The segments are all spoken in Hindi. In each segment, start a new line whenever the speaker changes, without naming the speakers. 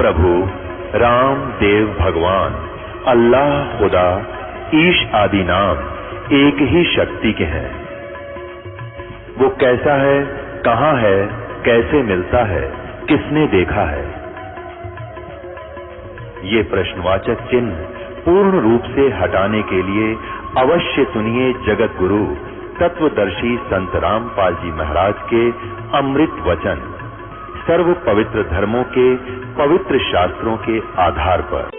प्रभु राम देव भगवान अल्लाह खुदा ईश आदि नाम एक ही शक्ति के हैं। वो कैसा है, कहां है, कैसे मिलता है, किसने देखा है? ये प्रश्नवाचक चिन्ह पूर्ण रूप से हटाने के लिए अवश्य सुनिए जगत गुरु तत्वदर्शी संत रामपाल जी महाराज के अमृत वचन सर्व पवित्र धर्मों के पवित्र शास्त्रों के आधार पर।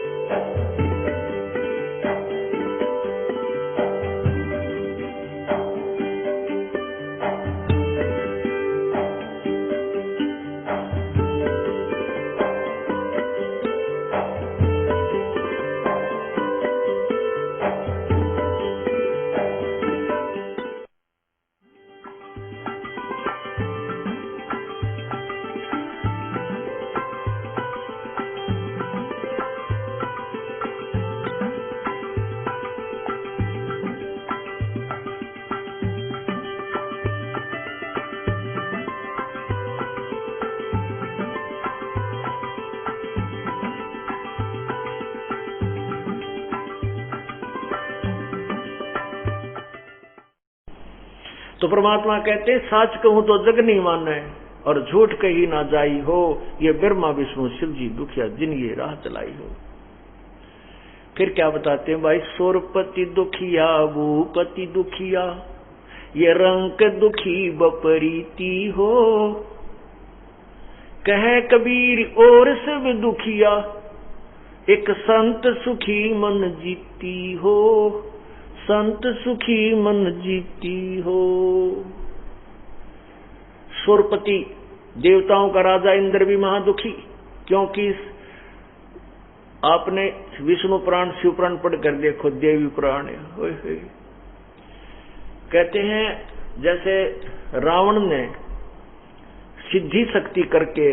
तो परमात्मा कहते हैं साच कहूं तो जग नहीं माने और झूठ कही ना जाई हो, ये ब्रह्मा विष्णु शिव जी दुखिया जिन ये राह चलाई हो। फिर क्या बताते हैं भाई, सोरपति दुखिया भूपति दुखिया, ये रंक दुखी बपरीती हो। कहे कबीर और सब दुखिया, एक संत सुखी मन जीती हो, संत सुखी मन जीती हो। सुरपति देवताओं का राजा इंद्र भी महादुखी, क्योंकि आपने विष्णु पुराण शिव पुराण पढ़कर देखो, देवी पुराण है। कहते हैं जैसे रावण ने सिद्धि शक्ति करके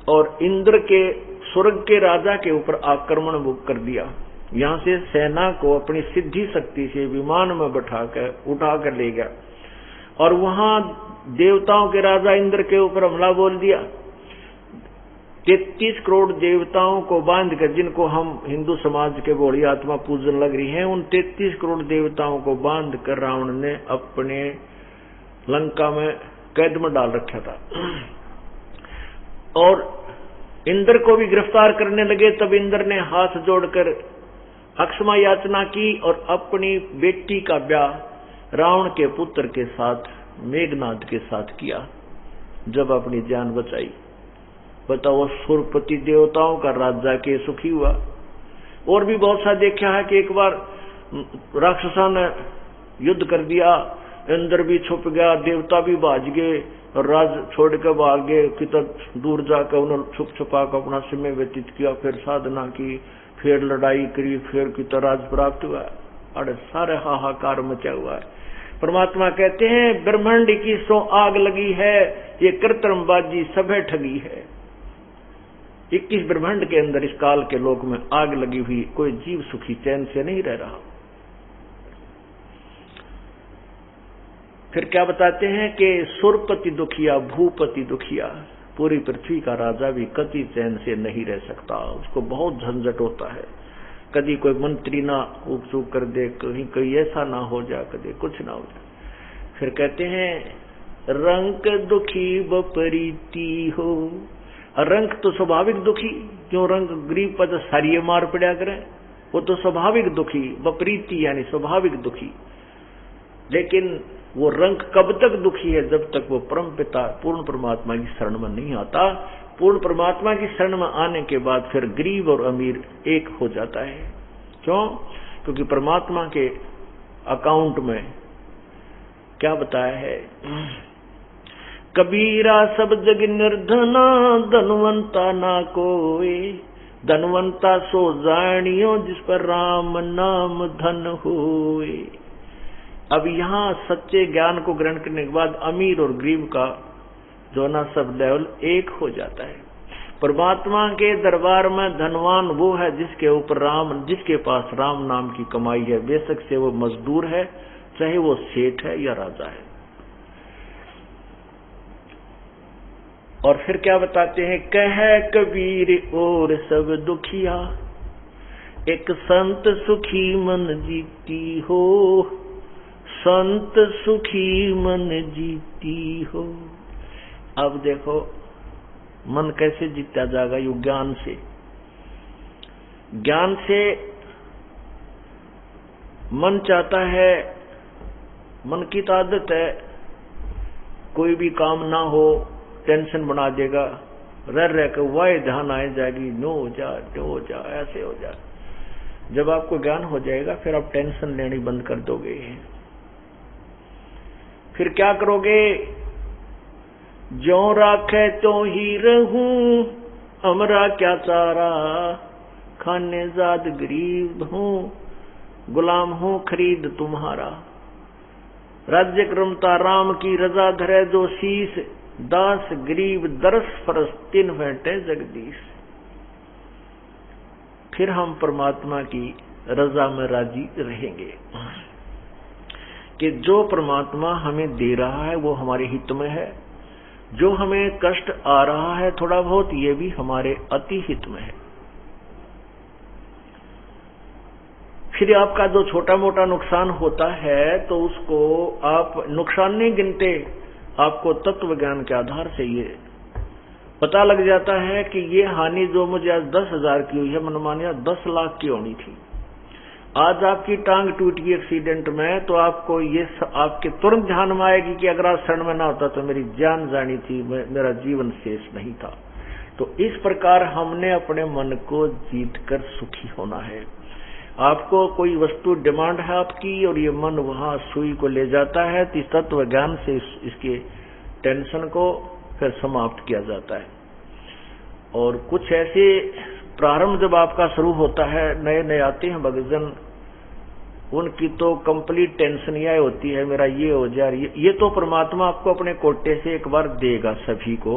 और इंद्र के स्वर्ग के राजा के ऊपर आक्रमण कर दिया, यहां से सेना को अपनी सिद्धि शक्ति से विमान में उठाकर ले गया और वहां देवताओं के राजा इंद्र के ऊपर हमला बोल दिया। 33 करोड़ देवताओं को बांधकर, जिनको हम हिंदू समाज के भोली आत्मा पूजन लग रही हैं, उन 33 करोड़ देवताओं को बांधकर रावण ने अपने लंका में कैद में डाल रखा था। और इंद्र को भी गिरफ्तार करने लगे, तब इंद्र ने हाथ जोड़कर अक्षमा याचना की और अपनी बेटी का ब्याह रावण के पुत्र के साथ मेघनाद के साथ किया, जब अपनी जान बचाई। बताओ, सुरपति देवताओं का राजा के सुखी हुआ। और भी बहुत सा देखा है कि एक बार राक्षसा ने युद्ध कर दिया, इंद्र भी छुप गया, देवता भी भाज गए और राज छोड़ कर भाग गए, कितना दूर जाकर उन्होंने छुप छुपा कर अपना समय व्यतीत किया, फिर साधना की, फिर लड़ाई करी, फिर कितना राज प्राप्त हुआ। अरे सारे हाहाकार मचा हुआ है। परमात्मा कहते हैं ब्रह्मांड की सो आग लगी है, ये कृत्रिमबाजी सभे ठगी है। 21 ब्रह्मांड के अंदर इस काल के लोक में आग लगी हुई, कोई जीव सुखी चैन से नहीं रह रहा। फिर क्या बताते हैं कि सुरपति दुखिया भूपति दुखिया, पूरी पृथ्वी का राजा भी कति चैन से नहीं रह सकता, उसको बहुत झंझट होता है। कभी कोई मंत्री ना उपचूक कर दे, कहीं कोई ऐसा ना हो जाए, कभी कुछ ना हो जाए। फिर कहते हैं रंक दुखी बपरीती हो। रंक तो स्वाभाविक दुखी, क्यों रंग गरीब पर सारिये मार पड़ा करे, वो तो स्वाभाविक दुखी, बपरीती यानी स्वाभाविक दुखी। लेकिन वो रंग कब तक दुखी है, जब तक वो परम पिता पूर्ण परमात्मा की शरण में नहीं आता। पूर्ण परमात्मा की शरण में आने के बाद फिर गरीब और अमीर एक हो जाता है। क्यों? क्योंकि परमात्मा के अकाउंट में क्या बताया है, कबीरा सब जग निर्धना, धनवंता ना कोई, धनवंता सो जानियो जिस पर राम नाम धन होए। अब यहाँ सच्चे ज्ञान को ग्रहण करने के बाद अमीर और गरीब का जो ना सब लेवल एक हो जाता है। परमात्मा के दरबार में धनवान वो है जिसके पास राम नाम की कमाई है, बेशक से वो मजदूर है, चाहे वो सेठ है या राजा है। और फिर क्या बताते हैं, कह कबीर और सब दुखिया, एक संत सुखी मन जीती हो, संत सुखी मन जीती हो। अब देखो मन कैसे जीता जाएगा, यू ज्ञान से। ज्ञान से मन चाहता है, मन की तो आदत है, कोई भी काम ना हो टेंशन बना देगा, रह कर वह ध्यान आ जाएगी, नो हो जा ऐसे हो जा। जब आपको ज्ञान हो जाएगा फिर आप टेंशन लेनी बंद कर दोगे। फिर क्या करोगे, ज्यों राखे तो ही रहूं, हमरा क्या चारा, खाने जाद गरीब हूं, गुलाम हूं खरीद तुम्हारा। राज्य क्रमता राम की रजा धरे जो शीस, दास गरीब दरस फरस तीन भेंटे जगदीश। फिर हम परमात्मा की रजा में राजी रहेंगे कि जो परमात्मा हमें दे रहा है वो हमारे हित में है, जो हमें कष्ट आ रहा है थोड़ा बहुत, ये भी हमारे अति हित में है। फिर आपका जो छोटा मोटा नुकसान होता है तो उसको आप नुकसान नहीं गिनते, आपको तत्व ज्ञान के आधार से ये पता लग जाता है कि ये हानि जो मुझे आज 10,000 की हुई है, मन मानिया 10 लाख की होनी थी। आज आपकी टांग टूट गई एक्सीडेंट में, तो आपको ये आपके तुरंत ध्यान में आएगी कि अगर आज क्षण में ना होता तो मेरी जान जानी थी, मेरा जीवन शेष नहीं था। तो इस प्रकार हमने अपने मन को जीत कर सुखी होना है। आपको कोई वस्तु डिमांड है आपकी और ये मन वहां सुई को ले जाता है, तो इस तत्व ज्ञान से इसके टेंशन को फिर समाप्त किया जाता है। और कुछ ऐसे प्रारंभ जब आपका शुरू होता है, नए नए आते हैं भक्तजन, उनकी तो कंप्लीट टेंशन यह होती है मेरा ये हो जाए। ये तो परमात्मा आपको अपने कोटे से एक बार देगा, सभी को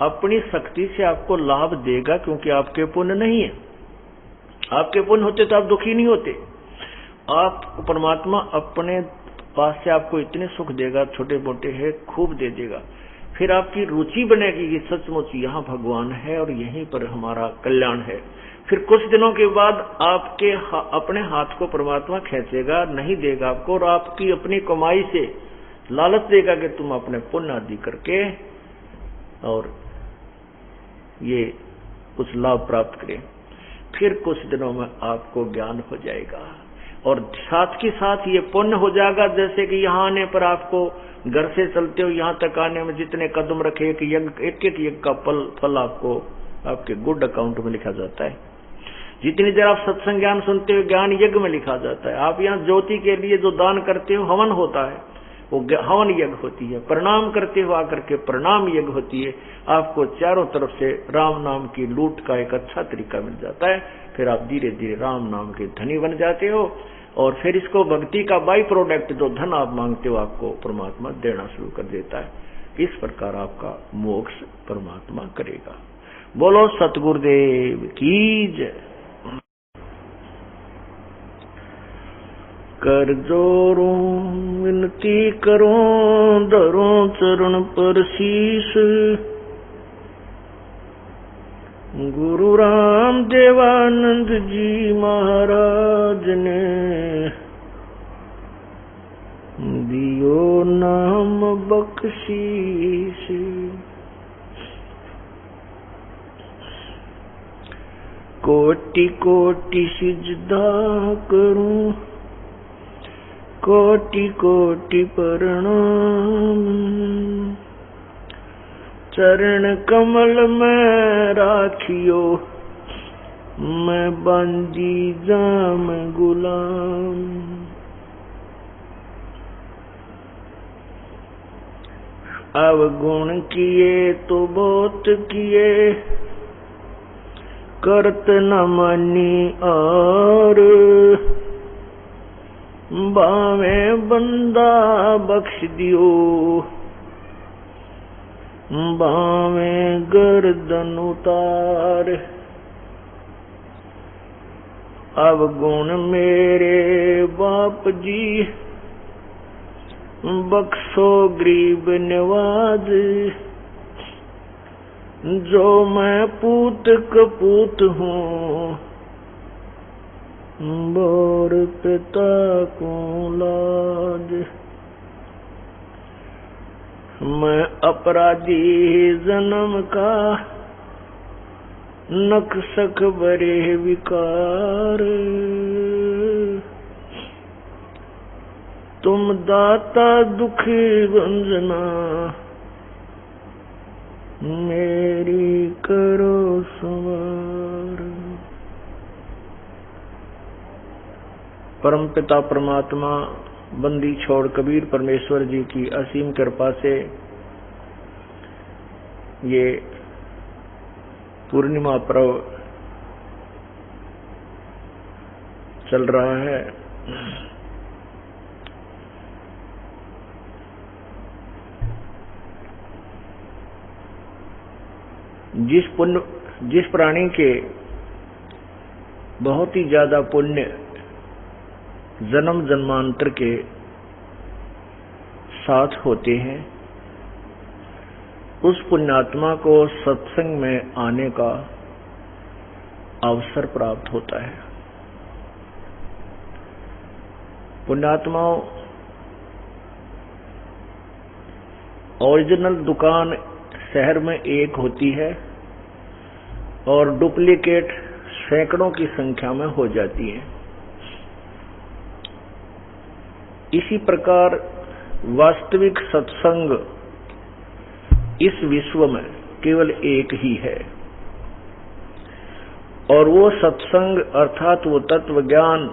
अपनी शक्ति से आपको लाभ देगा, क्योंकि आपके पुण्य नहीं है। आपके पुण्य होते तो आप दुखी नहीं होते। आप परमात्मा अपने पास से आपको इतने सुख देगा, छोटे मोटे है खूब दे देगा। फिर आपकी रुचि बनेगी कि सचमुच यहाँ भगवान है और यहीं पर हमारा कल्याण है। फिर कुछ दिनों के बाद आपके अपने हाथ को परमात्मा खींचेगा, नहीं देगा आपको, और आपकी अपनी कमाई से लालच देगा कि तुम अपने पुण्य आदि करके और ये कुछ लाभ प्राप्त करें। फिर कुछ दिनों में आपको ज्ञान हो जाएगा और साथ के साथ ये पुण्य हो जाएगा। जैसे कि यहाँ आने पर आपको घर से चलते हो यहाँ तक आने में जितने कदम रखे, एक एक यज्ञ का फल आपको आपके गुड अकाउंट में लिखा जाता है। जितनी देर आप सत्संग ज्ञान सुनते हो ज्ञान यज्ञ में लिखा जाता है। आप यहाँ ज्योति के लिए जो दान करते हो हवन होता है, वो हवन यज्ञ होती है। प्रणाम करते हो आकर के प्रणाम यज्ञ होती है। आपको चारों तरफ से राम नाम की लूट का एक अच्छा तरीका मिल जाता है। फिर आप धीरे धीरे राम नाम के धनी बन जाते हो और फिर इसको भक्ति का बाई प्रोडक्ट जो धन आप मांगते हो आपको परमात्मा देना शुरू कर देता है। इस प्रकार आपका मोक्ष परमात्मा करेगा। बोलो सतगुरुदेव की जय। कर जोरों विनती करूं धरों चरण पर शीश, गुरु राम देवानंद जी महाराज ने दियो नाम बख्शीश। कोटि कोटि सिजदा करूं कोटि कोटि प्रणाम, चरण कमल में राखियो मैं बंदी जाम गुलाम। अवगुण किए तो बहुत किए करत न मनी और, बावे बंदा बख्श दियो बावे गर्दन उतार। अवगुण मेरे बाप जी बख्शो गरीब नवाज, जो मैं पूत कपूत हूँ, बोर पिता को लाज। मैं अपराधी जन्म का, नक्सक बरे विकार। तुम दाता दुखी वंजना, मेरी करो संवार। परमपिता परमात्मा बंदी छोड़ कबीर परमेश्वर जी की असीम कृपा से ये पूर्णिमा पर्व चल रहा है। जिस प्राणी के बहुत ही ज्यादा पुण्य जन्म जन्मांतर के साथ होते हैं, उस पुण्यात्मा को सत्संग में आने का अवसर प्राप्त होता है। पुण्यात्माओं, ओरिजिनल दुकान शहर में एक होती है और डुप्लीकेट सैकड़ों की संख्या में हो जाती है। इसी प्रकार वास्तविक सत्संग इस विश्व में केवल एक ही है, और वो सत्संग अर्थात वो तत्व ज्ञान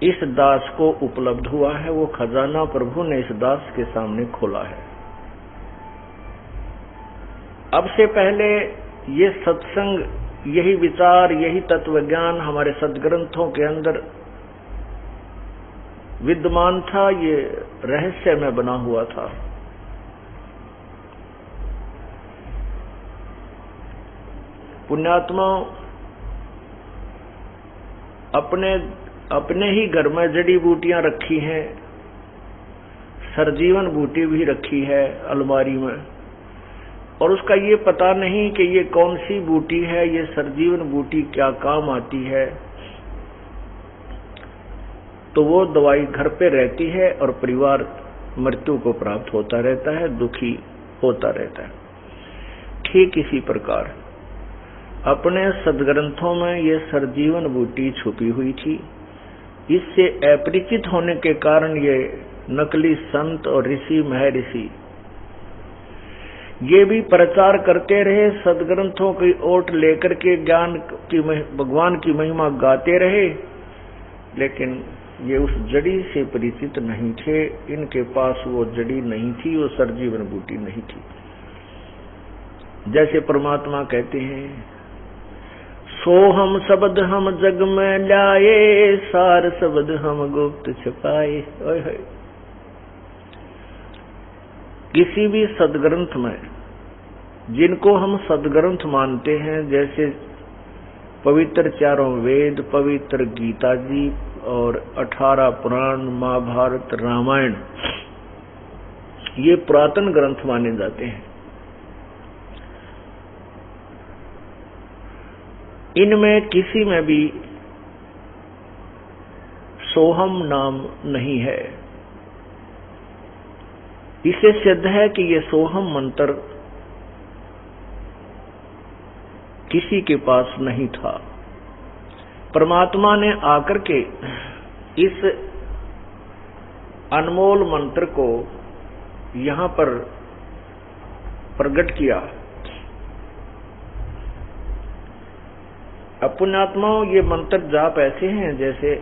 इस दास को उपलब्ध हुआ है। वो खजाना प्रभु ने इस दास के सामने खोला है। अब से पहले ये सत्संग, यही विचार, यही तत्व ज्ञान हमारे सदग्रंथों के अंदर विद्यमान था, ये रहस्य में बना हुआ था। पुण्यात्मा अपने ही घर में जड़ी बूटियां रखी हैं, सरजीवन बूटी भी रखी है अलमारी में, और उसका ये पता नहीं कि ये कौन सी बूटी है, ये सरजीवन बूटी क्या काम आती है। तो वो दवाई घर पे रहती है और परिवार मृत्यु को प्राप्त होता रहता है, दुखी होता रहता है। ठीक इसी प्रकार अपने सदग्रंथों में ये सरजीवन बूटी छुपी हुई थी। इससे अपरिचित होने के कारण ये नकली संत और ऋषि महर्षि ये भी प्रचार करते रहे, सदग्रंथों की ओट लेकर के ज्ञान की भगवान की महिमा गाते रहे, लेकिन ये उस जड़ी से परिचित नहीं थे। इनके पास वो जड़ी नहीं थी, वो सरजीवन बूटी नहीं थी। जैसे परमात्मा कहते हैं, सो हम शब्द हम जग में लाए, सार शब्द हम गुप्त छुपाए। किसी भी सदग्रंथ में जिनको हम सदग्रंथ मानते हैं, जैसे पवित्र चारों वेद, पवित्र गीता जी और 18 पुराण, महाभारत, रामायण, ये पुरातन ग्रंथ माने जाते हैं। इनमें किसी में भी सोहम नाम नहीं है। इसे सिद्ध है कि ये सोहम मंत्र किसी के पास नहीं था। परमात्मा ने आकर के इस अनमोल मंत्र को यहां पर प्रकट किया। पुण्यात्माओं, ये मंत्र जाप ऐसे हैं जैसे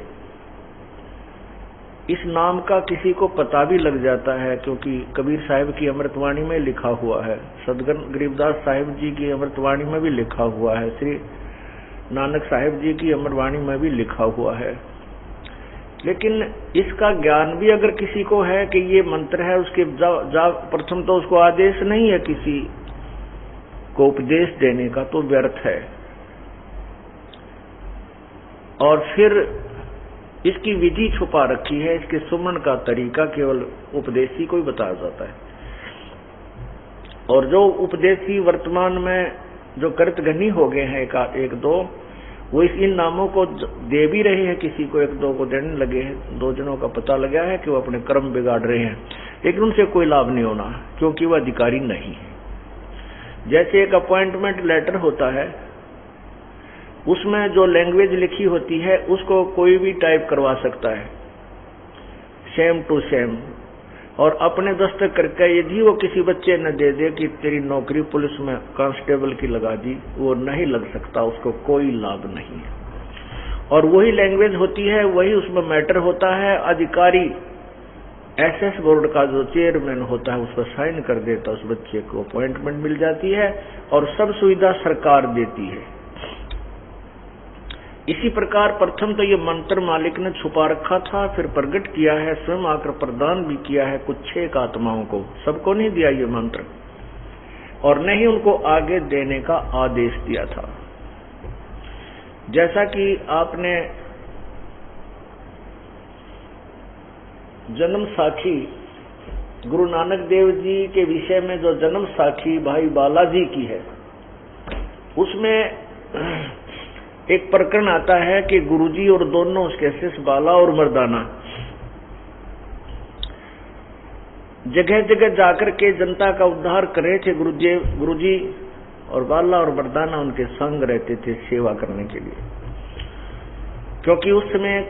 इस नाम का किसी को पता भी लग जाता है, क्योंकि कबीर साहिब की अमृतवाणी में लिखा हुआ है, सदगुरु गरीबदास साहिब जी की अमृतवाणी में भी लिखा हुआ है, श्री नानक साहिब जी की अमृतवाणी में भी लिखा हुआ है। लेकिन इसका ज्ञान भी अगर किसी को है कि ये मंत्र है, उसके प्रथम तो उसको आदेश नहीं है किसी को उपदेश देने का, तो व्यर्थ है। और फिर इसकी विधि छुपा रखी है, इसके सुमन का तरीका केवल उपदेशी को ही बताया जाता है। और जो उपदेशी वर्तमान में जो कृतघ्नी हो गए हैं एक दो, वो इन नामों को दे भी रहे हैं, किसी को एक दो को देने लगे हैं। 2 जनों का पता लगा है कि वो अपने कर्म बिगाड़ रहे हैं, लेकिन उनसे कोई लाभ नहीं होना, क्योंकि वह अधिकारी नहीं है। जैसे एक अपॉइंटमेंट लेटर होता है, उसमें जो लैंग्वेज लिखी होती है उसको कोई भी टाइप करवा सकता है, सेम टू सेम, और अपने दस्तखत करके यदि वो किसी बच्चे ने दे दे कि तेरी नौकरी पुलिस में कांस्टेबल की लगा दी, वो नहीं लग सकता, उसको कोई लाभ नहीं है। और वही लैंग्वेज होती है, वही उसमें मैटर होता है। अधिकारी एसएस बोर्ड का जो चेयरमैन होता है उस पर साइन कर देता, उस बच्चे को अपॉइंटमेंट मिल जाती है और सब सुविधा सरकार देती है। इसी प्रकार प्रथम तो ये मंत्र मालिक ने छुपा रखा था, फिर प्रकट किया है, स्वयं आकर प्रदान भी किया है कुछ 6 आत्माओं को। सबको नहीं दिया ये मंत्र, और न ही उनको आगे देने का आदेश दिया था। जैसा कि आपने जन्म साखी गुरु नानक देव जी के विषय में जो जन्म साखी भाई बालाजी की है, उसमें एक प्रकरण आता है कि गुरुजी और दोनों उसके शिष्य बाला और मर्दाना जगह जगह जाकर के जनता का उद्धार कर रहे थे। गुरुजी और बाला और मर्दाना उनके संग रहते थे सेवा करने के लिए, क्योंकि उस समय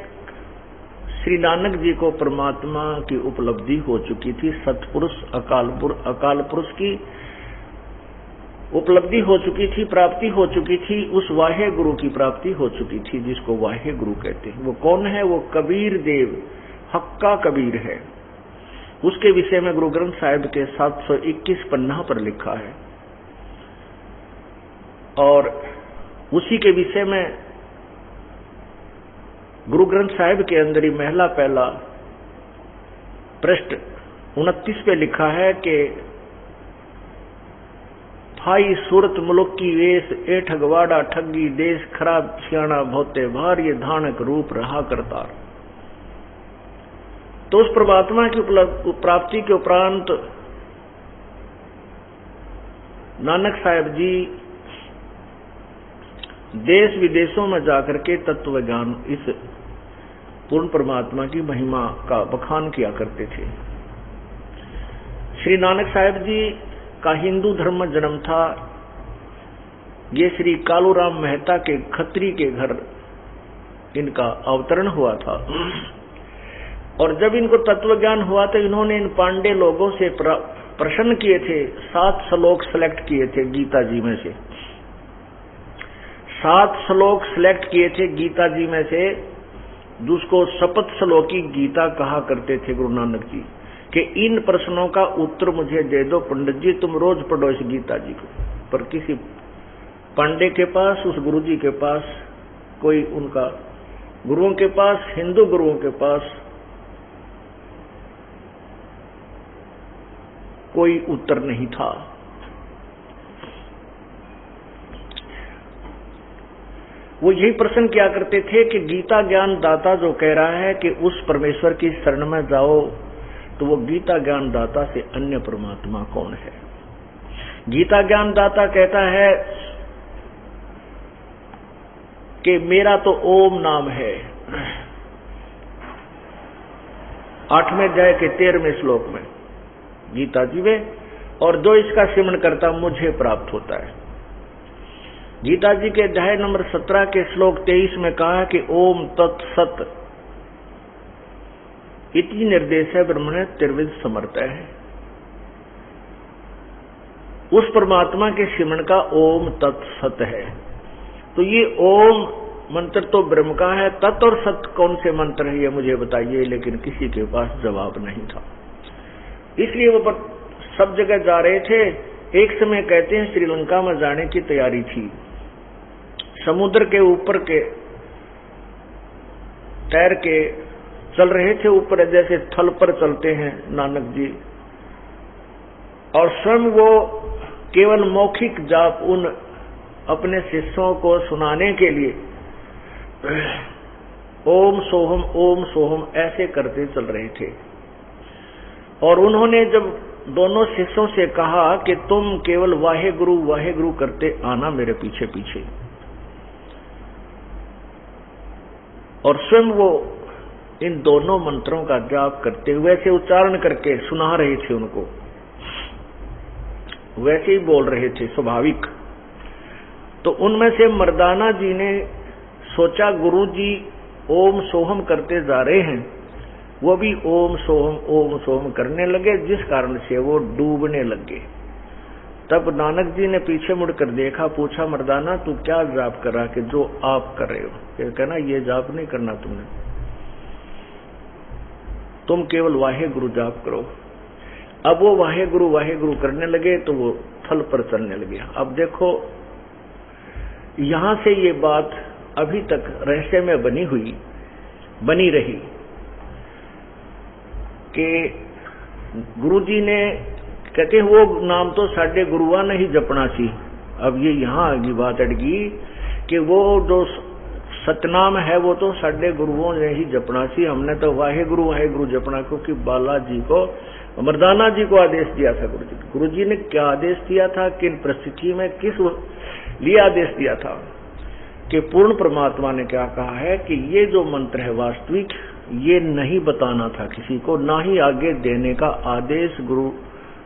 श्री नानक जी को परमात्मा की उपलब्धि हो चुकी थी, सतपुरुष अकाल पुरुष की उपलब्धि हो चुकी थी, प्राप्ति हो चुकी थी, उस वाह्य गुरु की प्राप्ति हो चुकी थी जिसको वाह्य गुरु कहते हैं। वो कौन है? वो कबीर देव, हक्का कबीर है। उसके विषय में गुरु ग्रंथ साहिब के 721 पन्ना पर लिखा है, और उसी के विषय में गुरु ग्रंथ साहिब के अंदर ही महला पहला पृष्ठ 29 पे लिखा है कि भाई सूरत मुल्क की वेश, ए ठगवाड़ा ठगी देश, खराब सियाणा भोते भार, ये धानक रूप रहा करतार। तो उस परमात्मा की प्राप्ति के उपरांत नानक साहब जी देश विदेशों में जाकर के तत्व ज्ञान, इस पूर्ण परमात्मा की महिमा का बखान किया करते थे। श्री नानक साहब जी का हिंदू धर्म में जन्म था। ये श्री कालूराम मेहता के खत्री के घर इनका अवतरण हुआ था, और जब इनको तत्व ज्ञान हुआ तो इन्होंने इन पांडे लोगों से प्रश्न किए थे। 7 श्लोक सेलेक्ट किए थे गीता जी में से, 7 श्लोक सेलेक्ट किए थे गीता जी में से, जिसको शपथ श्लोकी गीता कहा करते थे गुरु नानक जी, कि इन प्रश्नों का उत्तर मुझे दे दो पंडित जी, तुम रोज पढ़ो इस गीता जी को। पर किसी पांडे के पास, उस गुरु जी के पास, कोई उनका गुरुओं के पास, हिंदू गुरुओं के पास कोई उत्तर नहीं था। वो यही प्रश्न किया करते थे कि गीता ज्ञान दाता जो कह रहा है कि उस परमेश्वर की शरण में जाओ, तो वो गीता ज्ञान दाता से अन्य परमात्मा कौन है? गीता ज्ञान दाता कहता है कि मेरा तो ओम नाम है, 8वें अध्याय के 13वें श्लोक में गीता जी में, और जो इसका सिमरन करता मुझे प्राप्त होता है। गीता जी के अध्याय नंबर 17 के श्लोक 23 में कहा कि ओम तत्सत इति निर्देश है ब्रह्मणे त्रिविध समर्थ है। उस परमात्मा के सिमरन का ओम तत्सत है। तो ये ओम मंत्र तो ब्रह्म का है, तत् और सत कौन से मंत्र है ये मुझे बताइए, लेकिन किसी के पास जवाब नहीं था। इसलिए वो सब जगह जा रहे थे। एक समय कहते हैं श्रीलंका में जाने की तैयारी थी, समुद्र के ऊपर के तैर के चल रहे थे, ऊपर जैसे थल पर चलते हैं नानक जी, और स्वयं वो केवल मौखिक जाप उन अपने शिष्यों को सुनाने के लिए ओम सोहम ऐसे करते चल रहे थे। और उन्होंने जब दोनों शिष्यों से कहा कि तुम केवल वाहे गुरु करते आना मेरे पीछे पीछे। और स्वयं वो इन दोनों मंत्रों का जाप करते हुए वैसे उच्चारण करके सुना रहे थे उनको, वैसे ही बोल रहे थे स्वाभाविक। तो उनमें से मर्दाना जी ने सोचा गुरु जी ओम सोहम करते जा रहे हैं, वो भी ओम सोहम करने लगे, जिस कारण से वो डूबने लगे। तब नानक जी ने पीछे मुड़कर देखा, पूछा मर्दाना तू क्या जाप कर रहा कि जो आप कर रहे हो? ये कहना ये जाप नहीं करना तुमने, तुम केवल वाहे गुरु जाप करो। अब वो वाहे गुरु करने लगे तो वो फल पर चलने लगे। अब देखो यहां से ये बात अभी तक रहस्य में बनी रही कि गुरुजी ने कहते वो नाम तो साडे गुरुआ ने ही जपना सी। अब ये यहाँ आगे बात अड़गी कि वो जो सतनाम है वो तो साडे गुरुओं ने ही जपना सी, हमने तो वाहे गुरु जपना, क्योंकि बालाजी को मर्दाना जी को आदेश दिया था गुरु जी ने क्या आदेश दिया था, किन परिस्थिति में किस लिए आदेश दिया था कि पूर्ण परमात्मा ने क्या कहा है कि ये जो मंत्र है वास्तविक ये नहीं बताना था किसी को, ना ही आगे देने का आदेश गुरु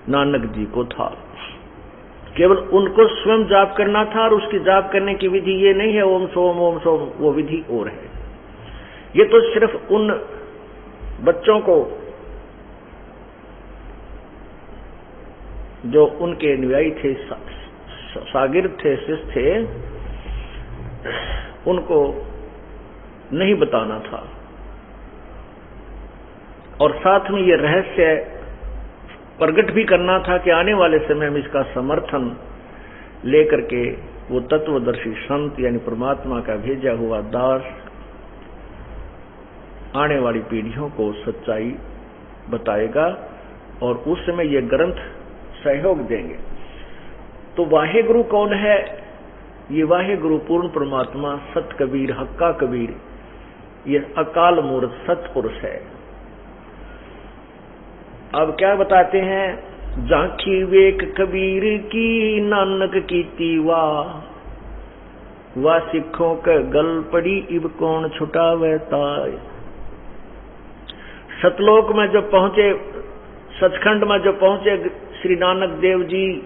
नानक जी को था, केवल उनको स्वयं जाप करना था। और उसकी जाप करने की विधि ये नहीं है ओम सोम, वो विधि और है। ये तो सिर्फ उन बच्चों को जो उनके अनुयायी थे, शागिर्द थे, शिष्य थे, उनको नहीं बताना था। और साथ में ये रहस्य प्रकट भी करना था कि आने वाले समय में इसका समर्थन लेकर के वो तत्वदर्शी संत यानी परमात्मा का भेजा हुआ दास आने वाली पीढ़ियों को सच्चाई बताएगा और उस समय ये ग्रंथ सहयोग देंगे। तो वाहे गुरु कौन है? ये वाहे गुरु पूर्ण परमात्मा सत कबीर, हक्का कबीर, ये अकाल मूर्त सतपुरुष है। अब क्या बताते हैं, झांकी वेक कबीर की नानक कीती वाह सिखों के गल पड़ी इब कौन छुटावे ताय। सतलोक में जब पहुंचे, सचखंड में जब पहुंचे श्री नानक देव जी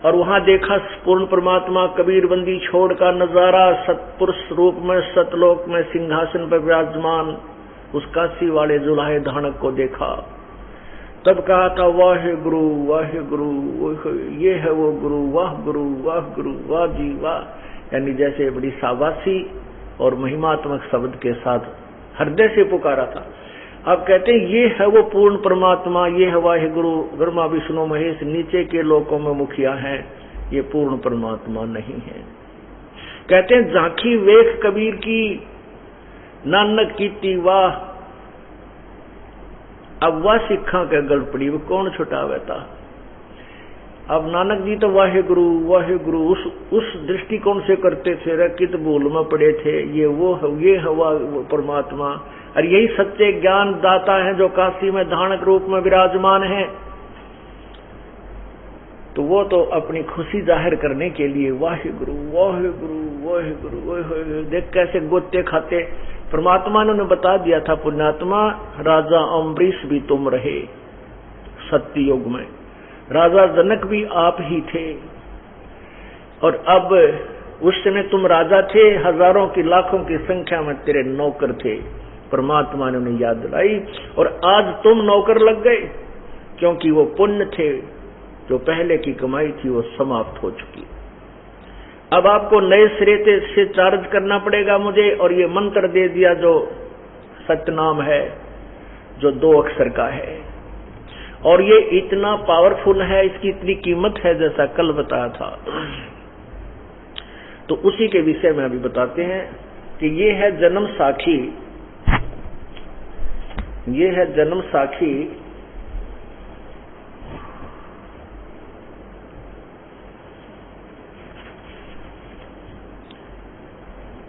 और वहां देखा पूर्ण परमात्मा कबीर बंदी छोड़ का नजारा, सतपुरुष रूप में सतलोक में सिंहासन पर विराजमान उस काशी वाले जुलाहे धानक को देखा, तब कहा था वाहे गुरु ये है वो गुरु, वाह गुरु वाह जी वाह। यानी जैसे बड़ी शाबाशी और महिमात्मक शब्द के साथ हृदय से पुकारा था। अब कहते हैं ये है वो पूर्ण परमात्मा, ये है वाहे गुरु। ब्रह्मा विष्णु महेश नीचे के लोकों में मुखिया हैं, ये पूर्ण परमात्मा नहीं है। कहते हैं झांकी वेख कबीर की नानक कीती वाह, अब वह सिखा के गल पड़ी वो कौन छुटावे था। अब नानक जी तो वाहे गुरु उस दृष्टिकोण से करते थे, रकित भूल में पड़े थे, ये हवा वो परमात्मा और यही सच्चे ज्ञान दाता है जो काशी में धानक रूप में विराजमान है। तो वो तो अपनी खुशी जाहिर करने के लिए वाहे गुरु देख कैसे गोते खाते। परमात्मा ने उन्हें बता दिया था, पुण्यात्मा राजा अम्बरीश भी तुम रहे सत्य युग में, राजा जनक भी आप ही थे, और अब उस समय तुम राजा थे, हजारों की लाखों की संख्या में तेरे नौकर थे। परमात्मा ने उन्हें याद दिलाई और आज तुम नौकर लग गए, क्योंकि वो पुण्य थे जो पहले की कमाई थी वो समाप्त हो चुकी। अब आपको नए सिरे से चार्ज करना पड़ेगा मुझे, और ये मंत्र दे दिया जो सतनाम है, जो 2 अक्षर का है, और ये इतना पावरफुल है, इसकी इतनी कीमत है जैसा कल बताया था। तो उसी के विषय में अभी बताते हैं कि ये है जन्म साखी, ये है जन्म साखी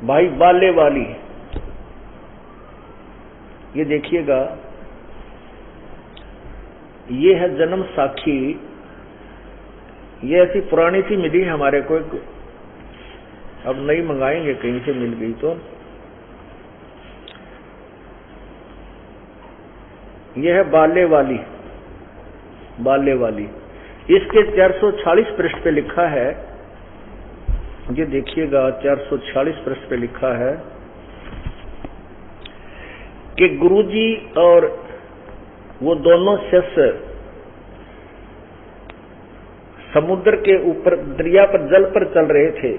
भाई बाले वाली। ये देखिएगा ये है जन्म साखी। ये ऐसी पुरानी सी मिली है हमारे को, अब नई मंगाएंगे कहीं से मिल गई तो। यह है बाले वाली, बाले वाली। इसके 440 पृष्ठ पे लिखा है, ये देखिएगा 440 पृष्ठ पे लिखा है कि गुरुजी और वो दोनों शिष्य समुद्र के ऊपर दरिया पर जल पर चल रहे थे।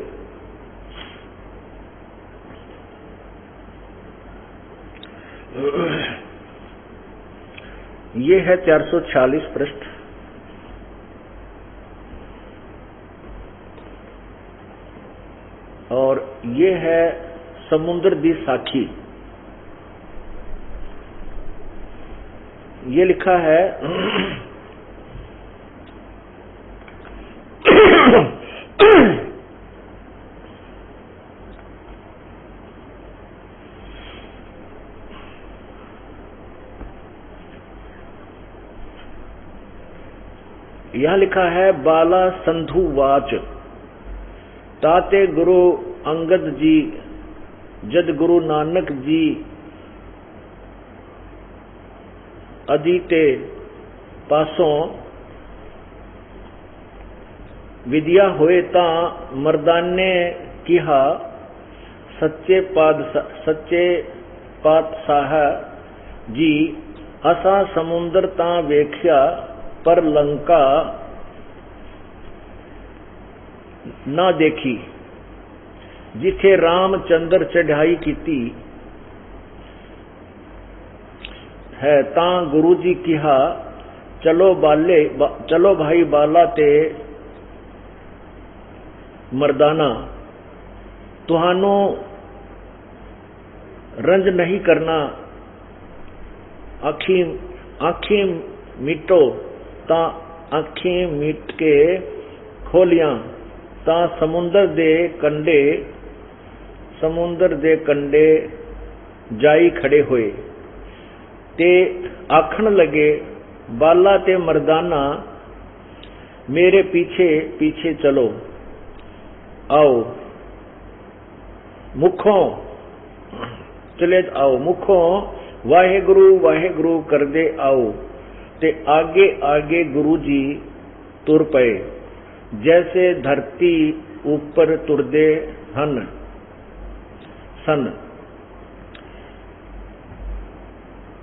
ये है 440 पृष्ठ। और ये है समुद्र दी साखी। ये लिखा है यह लिखा है बाला संधु वाच ताते गुरु अंगद जी जद गुरु नानक जी अदीते पासों विद्या होए ता मर्दाने किहा सच्चे पातशाह जी असा समुंदर ता वेख्या पर लंका ना देखी जिथे रामचंद्र चढ़ाई कीती है ता गुरु जी किहा चलो भाई बाला ते मर्दाना तुहानू रंज नहीं करना आखी मिटो ता आखी मिट के खोलियां ता समुंदर दे कंडे जाई खड़े होए ते आखण लगे बाला ते मर्दाना मेरे पीछे पीछे चलो आओ मुखों चले आओ मुखों वाहेगुरु कर दे आओ ते आगे आगे गुरु जी तुर पए जैसे धरती ऊपर तुरदे हन सन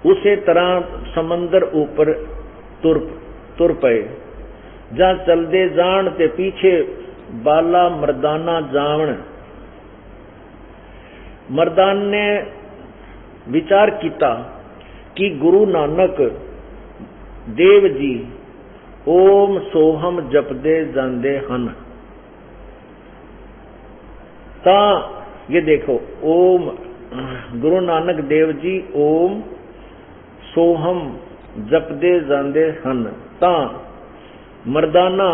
उसे तरह समंदर ऊपर तुर पए जा चलदे जान ते पीछे बाला मर्दाना जावण। मर्दान ने विचार किया कि गुरु नानक देव जी ओम सोहम जपदे जांदे हन ता ये देखो ओम गुरु नानक देव जी ओम सोहम जपदे जांदे हन ता मर्दाना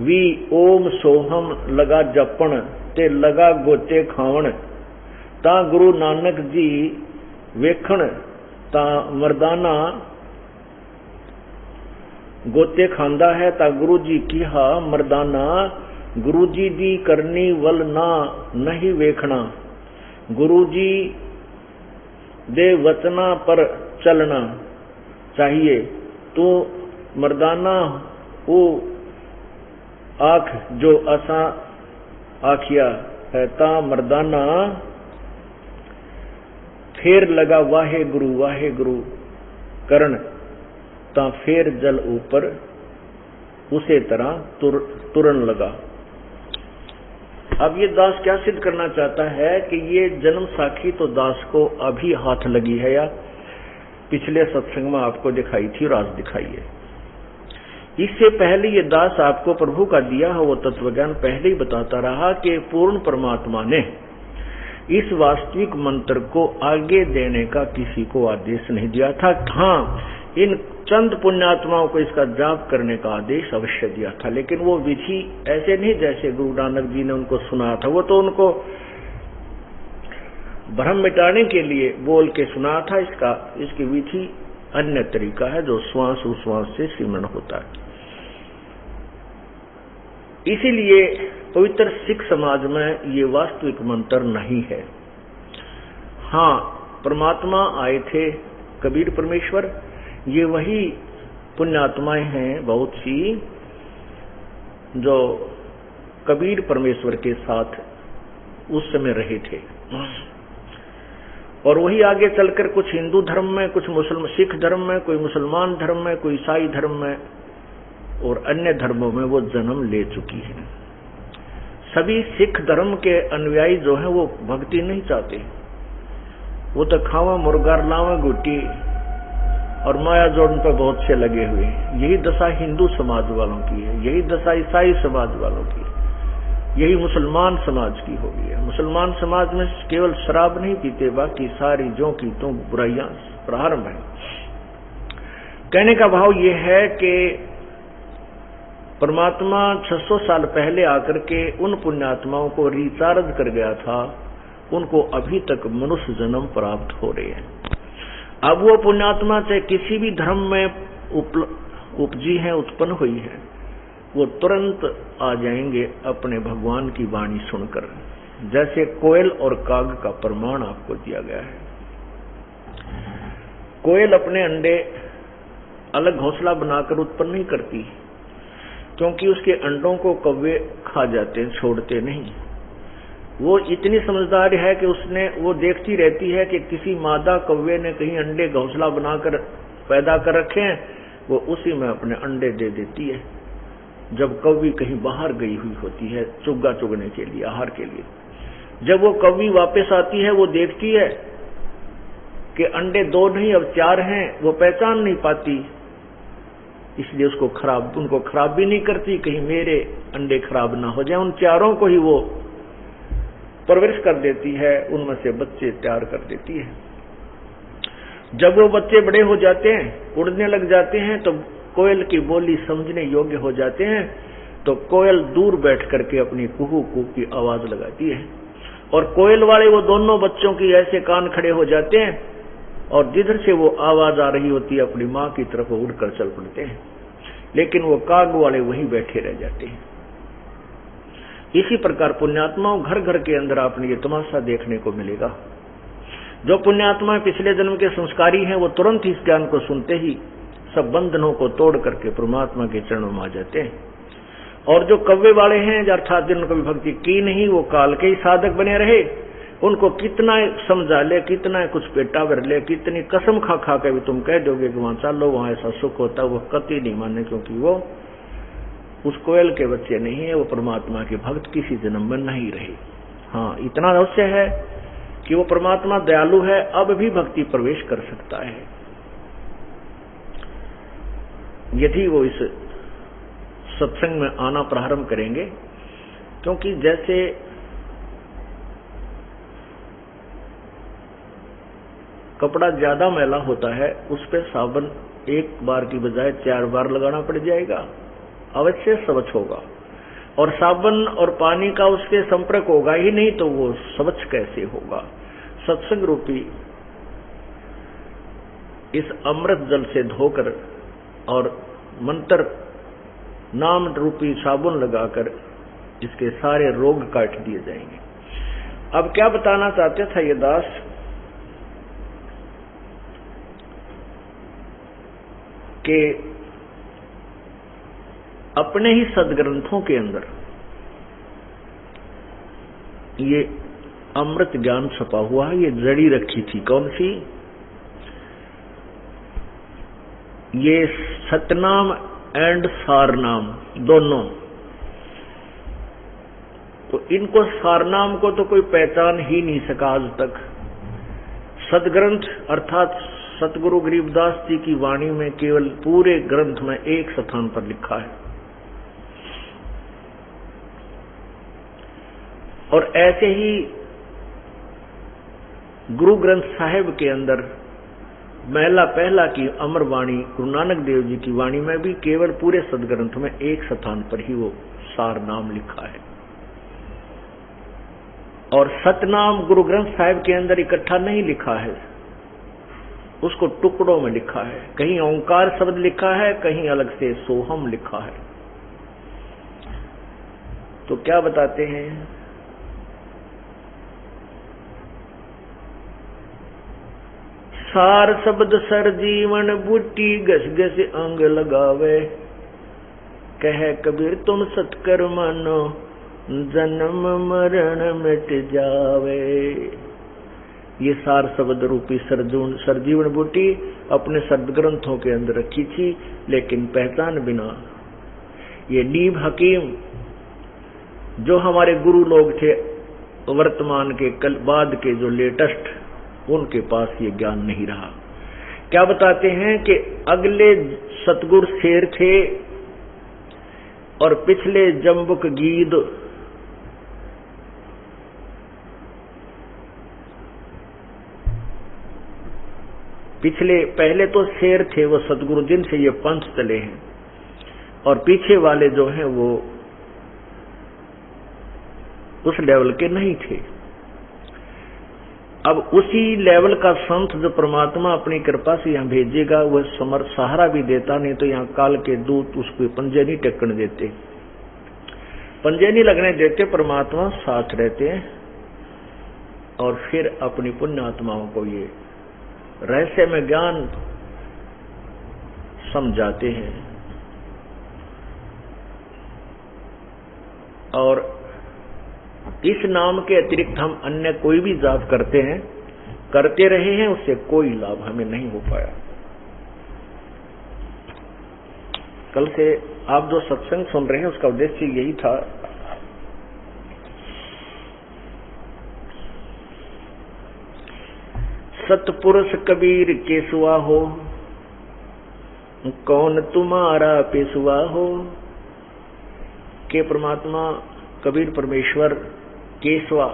भी ओम सोहम लगा जपण ते लगा गोते खावण ता गुरु नानक जी वेखण ता मर्दाना गोते खांदा है ता गुरु जी किहा मर्दाना गुरु जी दी करनी वल ना नहीं वेखना गुरु जी दे वचना पर चलना चाहिए तू मर्दाना वो आख जो असा आखिया है ता मर्दाना फिर लगा वाहे गुरु करण ता फिर जल ऊपर उसे तरह तुरन लगा। अब ये दास क्या सिद्ध करना चाहता है कि ये जन्म साखी तो दास को अभी हाथ लगी है या पिछले सत्संग में आपको दिखाई थी और आज दिखाई है। इससे पहले ये दास आपको प्रभु का दिया है वो तत्वज्ञान पहले ही बताता रहा कि पूर्ण परमात्मा ने इस वास्तविक मंत्र को आगे देने का किसी को आदेश नहीं दिया था। हाँ, इन चंद पुण्यात्माओं को इसका जाप करने का आदेश अवश्य दिया था, लेकिन वो विधि ऐसे नहीं जैसे गुरु नानक जी ने उनको सुनाया था। वो तो उनको भ्रम मिटाने के लिए बोल के सुनाया था। इसकी विधि अन्य तरीका है जो श्वास उश्वास से सिमरण होता है। इसीलिए पवित्र सिख समाज में ये वास्तविक मंत्र नहीं है। हाँ, परमात्मा आए थे कबीर परमेश्वर, ये वही पुण्यात्माएं हैं बहुत सी जो कबीर परमेश्वर के साथ उस समय रहे थे, और वही आगे चलकर कुछ हिंदू धर्म में, कुछ सिख धर्म में, कोई मुसलमान धर्म में, कोई ईसाई धर्म में और अन्य धर्मों में वो जन्म ले चुकी है। सभी सिख धर्म के अनुयायी जो हैं वो भक्ति नहीं चाहते, वो तो खावा मुर्गा लावा गुटी और माया जोड़न पर बहुत से लगे हुए। यही दशा हिंदू समाज वालों की है, यही दशा ईसाई समाज वालों की है, यही मुसलमान समाज की हो गई है। मुसलमान समाज में केवल शराब नहीं पीते, बाकी सारी जो की तो बुराइयां प्रारंभ है। कहने का भाव यह है कि परमात्मा 600 साल पहले आकर के उन पुण्यात्माओं को रिचार्ज कर गया था, उनको अभी तक मनुष्य जन्म प्राप्त हो रहे हैं। अब वो पुण्यात्मा चाहे किसी भी धर्म में उपजी है, उत्पन्न हुई है, वो तुरंत आ जाएंगे अपने भगवान की वाणी सुनकर, जैसे कोयल और काग का प्रमाण आपको दिया गया है। कोयल अपने अंडे अलग घोंसला बनाकर उत्पन्न नहीं करती, क्योंकि उसके अंडों को कौवे खा जाते हैं, छोड़ते नहीं। वो इतनी समझदार है कि वो देखती रहती है कि किसी मादा कौवे ने कहीं अंडे घोंसला बनाकर पैदा कर रखे हैं, वो उसी में अपने अंडे दे देती है। जब कौवी कहीं बाहर गई हुई होती है चुग्गा चुगने के लिए, आहार के लिए, जब वो कौवी वापस आती है, वो देखती है कि अंडे 2 नहीं अब 4 हैं, वो पहचान नहीं पाती, इसलिए उनको खराब भी नहीं करती, कहीं मेरे अंडे खराब ना हो जाए। उन 4 को ही वो परवरिश कर देती है, उनमें से बच्चे तैयार कर देती है। जब वो बच्चे बड़े हो जाते हैं, उड़ने लग जाते हैं, तो कोयल की बोली समझने योग्य हो जाते हैं, तो कोयल दूर बैठ करके अपनी कुहू कुहू की आवाज लगाती है, और कोयल वाले वो दोनों बच्चों की ऐसे कान खड़े हो जाते हैं, और जिधर से वो आवाज आ रही होती है अपनी माँ की तरफ उड़कर चल पड़ते हैं, लेकिन वो काग वाले वहीं बैठे रह जाते हैं। इसी प्रकार पुण्यात्माओं घर घर के अंदर आपने ये तमाशा देखने को मिलेगा। जो पुण्यात्माएं पिछले जन्म के संस्कारी हैं, वो तुरंत इस ज्ञान को सुनते ही सब बंधनों को तोड़ करके परमात्मा के चरणों में आ जाते हैं। और जो कव्वे वाले हैं, अर्थात जिन्होंने कभी भक्ति की नहीं, वो काल के ही साधक बने रहे, उनको कितना समझा ले, कितना कुछ पेटा भर ले, कितनी कसम खा खा के भी तुम कह दोगे कि वहां चलो वहां ऐसा सुख होता, वो कतई नहीं माने, क्योंकि वो उस कोयल के बच्चे नहीं है, वो परमात्मा के भक्त किसी जन्म में नहीं रहे। हाँ, इतना अवश्य है कि वो परमात्मा दयालु है, अब भी भक्ति प्रवेश कर सकता है यदि वो इस सत्संग में आना प्रारंभ करेंगे। क्योंकि जैसे कपड़ा ज्यादा मैला होता है, उस पर साबुन एक बार की बजाय 4 बार लगाना पड़ जाएगा, अवश्य स्वच्छ होगा। और साबुन और पानी का उसके संपर्क होगा ही नहीं, तो वो स्वच्छ कैसे होगा। सत्संग रूपी इस अमृत जल से धोकर और मंत्र नाम रूपी साबुन लगाकर इसके सारे रोग काट दिए जाएंगे। अब क्या बताना चाहते था ये दास कि अपने ही सदग्रंथों के अंदर ये अमृत ज्ञान छपा हुआ है। ये जड़ी रखी थी कौन सी? ये सतनाम एंड सारनाम दोनों। तो इनको सारनाम को तो कोई पहचान ही नहीं सका आज तक। सदग्रंथ अर्थात सतगुरु गरीबदास जी की वाणी में केवल पूरे ग्रंथ में एक स्थान पर लिखा है, और ऐसे ही गुरु ग्रंथ साहिब के अंदर महला पहला की अमर वाणी गुरु नानक देव जी की वाणी में भी केवल पूरे सदग्रंथ में एक स्थान पर ही वो सार नाम लिखा है। और सतनाम गुरु ग्रंथ साहिब के अंदर इकट्ठा नहीं लिखा है, उसको टुकड़ों में लिखा है। कहीं ओंकार शब्द लिखा है, कहीं अलग से सोहम लिखा है। तो क्या बताते हैं, सार शब्द सर जीवन बूटी घस घस अंग लगावे, कह कबीर तुम सत्कर मानो जन्म मरण मिट जावे। ये सार शब्द रूपी सरजीवन बूटी अपने सदग्रंथों के अंदर रखी थी, लेकिन पहचान बिना ये नीब हकीम जो हमारे गुरु लोग थे, वर्तमान के कल बाद के जो लेटेस्ट, उनके पास ये ज्ञान नहीं रहा। क्या बताते हैं कि अगले सतगुरु शेर थे और पिछले जम्बुक गीद। पहले तो शेर थे वो सतगुरु, जिनसे ये पंथ चले हैं, और पीछे वाले जो हैं वो उस लेवल के नहीं थे। अब उसी लेवल का संत जो परमात्मा अपनी कृपा से यहाँ भेजेगा, वह सहारा भी देता, नहीं तो यहाँ काल के दूत उसको पंजे नहीं टेकने देते, पंजे नहीं लगने देते। परमात्मा साथ रहते हैं और फिर अपनी पुण्य आत्माओं को ये रहस्य में ज्ञान समझाते हैं। और इस नाम के अतिरिक्त हम अन्य कोई भी जाप करते रहे हैं, उससे कोई लाभ हमें नहीं हो पाया। कल से आप जो सत्संग सुन रहे हैं उसका उद्देश्य यही था, सतपुरुष कबीर केसुआ हो, कौन तुम्हारा पेशुआ हो। के परमात्मा कबीर परमेश्वर केशवा,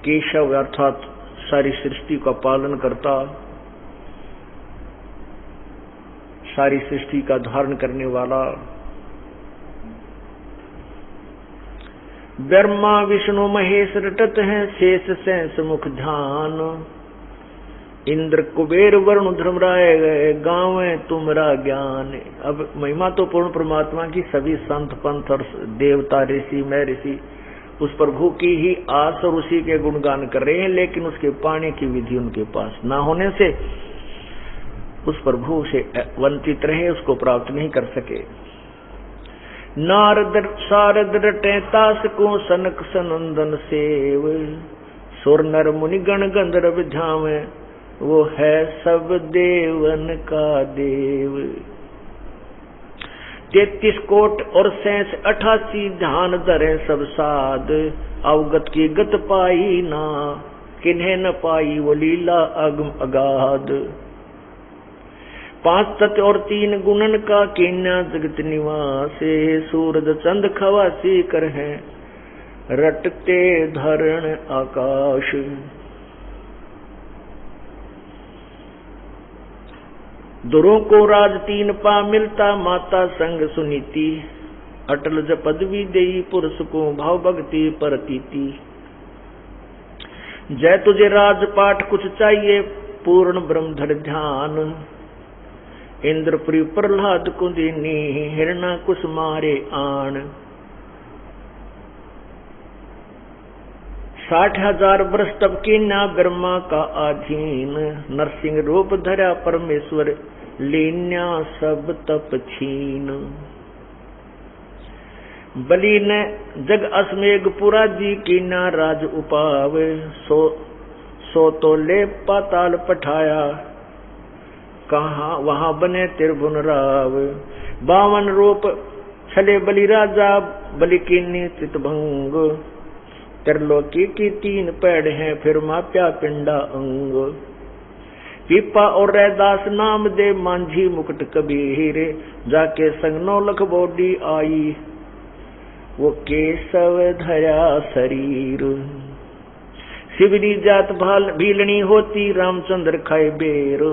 केशव अर्थात सारी सृष्टि का पालन करता, सारी सृष्टि का धारण करने वाला, ब्रह्मा विष्णु महेश रटत हैं शेष सहस मुख ध्यान, इंद्र कुबेर वरुण धर्मराय गए गावे तुमरा ज्ञान। अब महिमा तो पूर्ण परमात्मा की सभी संत पंथ और देवता ऋषि मैं ऋषि उस प्रभु की ही आस और उसी के गुणगान कर रहे हैं, लेकिन उसके पाने की विधि उनके पास ना होने से उस प्रभु से वंचित रहे, उसको प्राप्त नहीं कर सके। नारद सारद रटे तास को सनक सनंदन सेव, सुर नर मुनि गण गंधर्व ध्यावे, वो है सब देवन का देव। 33 कोट और 88 ध्यान धरे सब साध, अवगत की गत पाई ना, किन्हें न पाई वो लीला अगम अगाध। 5 तत्व और 3 गुणन का कीन्या जगत निवासे, सूरज चंद खवासी कर है रटते धरण आकाश। दुरों को राज 3 पा मिलता, माता संग सुनीति, अटल ज पदवी देई पुरुष को भाव भक्ति परतीति। जय तुझे राजपाठ कुछ चाहिए पूर्ण ब्रह्मधर ध्यान, इंद्रपुरी प्रहलाद को दीनी हिरणा कुश मारे आन। 60,000 वर्ष तब कीन्या ब्रह्मा का अधीन, नरसिंह रूप धरा परमेश्वर लीन्या सब तप छीन। बलि ने जग असमेघ पुरा जी कीन्या राज उपाव, सो तो ले पाताल पठाया, कहा वहां बने त्रिभुवन राव। 52 रूप छले बलि राजा, बलि कीन्नी चितभंग, त्रिलोकी की 3 पैड़ हैं फिर माप्या पिंडा अंग। पीपा और रैदास नाम दे मांझी मुकुट कबीर, जाके संग 9 लाख बॉडी आई, वो केशव धरा शरीर। शिवरी जात भाल भीलनी होती, रामचंद्र खाए बेर,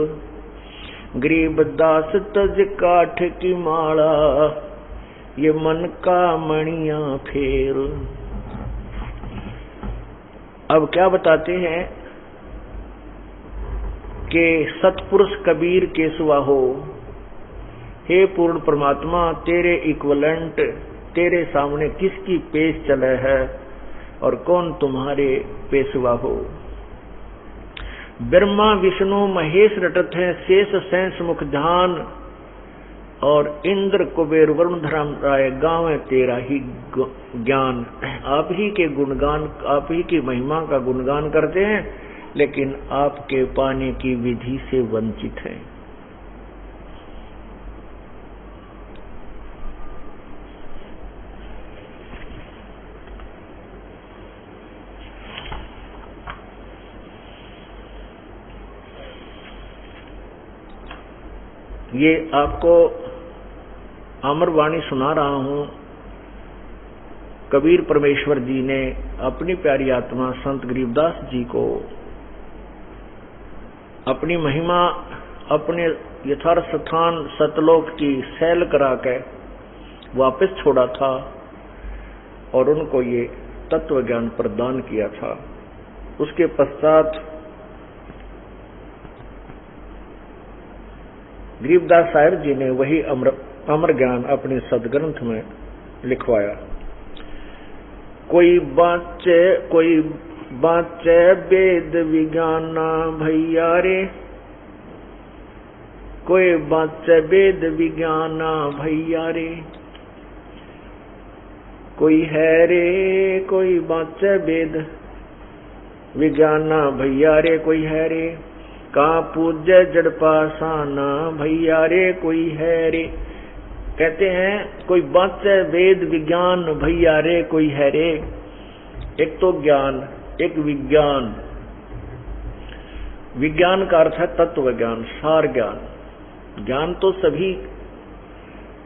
गरीब दास तज काठ की माला, ये मन का मणिया फेर। अब क्या बताते हैं, के सतपुरुष कबीर केसवा हो। हे पूर्ण परमात्मा, तेरे इक्वलेंट तेरे सामने किसकी पेश चले है और कौन तुम्हारे पेशवा हो। ब्रह्मा विष्णु महेश रटत है, शेष सैंस मुख ध्यान, और इंद्र कुबेर वरुण धर्म राय गाँव तेरा ही ज्ञान। आप ही के गुणगान, आप ही की महिमा का गुणगान करते हैं, लेकिन आपके पाने की विधि से वंचित हैं। ये आपको अमरवाणी सुना रहा हूं। कबीर परमेश्वर जी ने अपनी प्यारी आत्मा संत गरीबदास जी को अपनी महिमा, अपने यथार्थ स्थान सतलोक की सैल करा के वापस छोड़ा था और उनको ये तत्व ज्ञान प्रदान किया था। उसके पश्चात गरीबदास साहिब जी ने वही अमर ज्ञान अपने सदग्रंथ में लिखवाया। कोई बाचे वेद विज्ञाना भैया रे, कोई बाचे वेद विज्ञाना भैया रे, कोई है रे कोई बाचे वेद विज्ञाना भैया रे, कोई है रे का पूज्य जड़ पासाना भैया रे, कोई है रे। कहते हैं कोई बाचे वेद विज्ञान भैया रे, कोई है रे। एक तो ज्ञान, एक विज्ञान। विज्ञान का अर्थ है तत्व ज्ञान, सार ज्ञान। ज्ञान तो सभी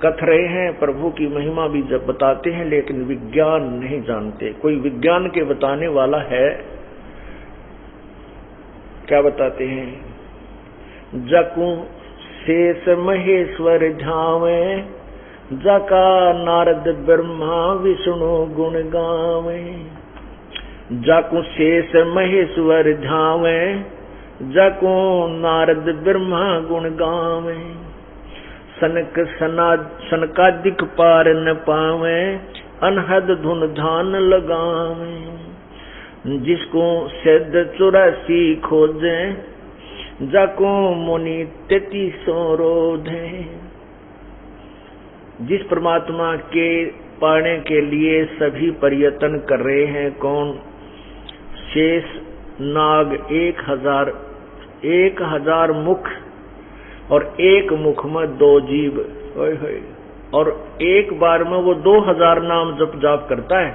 कथ रहे हैं, प्रभु की महिमा भी जब बताते हैं, लेकिन विज्ञान नहीं जानते। कोई विज्ञान के बताने वाला है, क्या बताते हैं? जकू शेष महेश्वर झावे, जका नारद ब्रह्मा विष्णु गुण गावे। जकू शेष महेश्वर झावे, जको नारद ब्रह्मा गुण गावे। सनकादिक पार न पावे, अनहद धुन ध्यान लगावे। जिसको सिद्ध 84 खोजे, जाको मुनि 33 रोधे। जिस परमात्मा के पाने के लिए सभी प्रयत्न कर रहे हैं, कौन? शेष नाग 1000 मुख, और एक मुख में 2 जीव, और एक बार में वो 2000 नाम जप जाप करता है,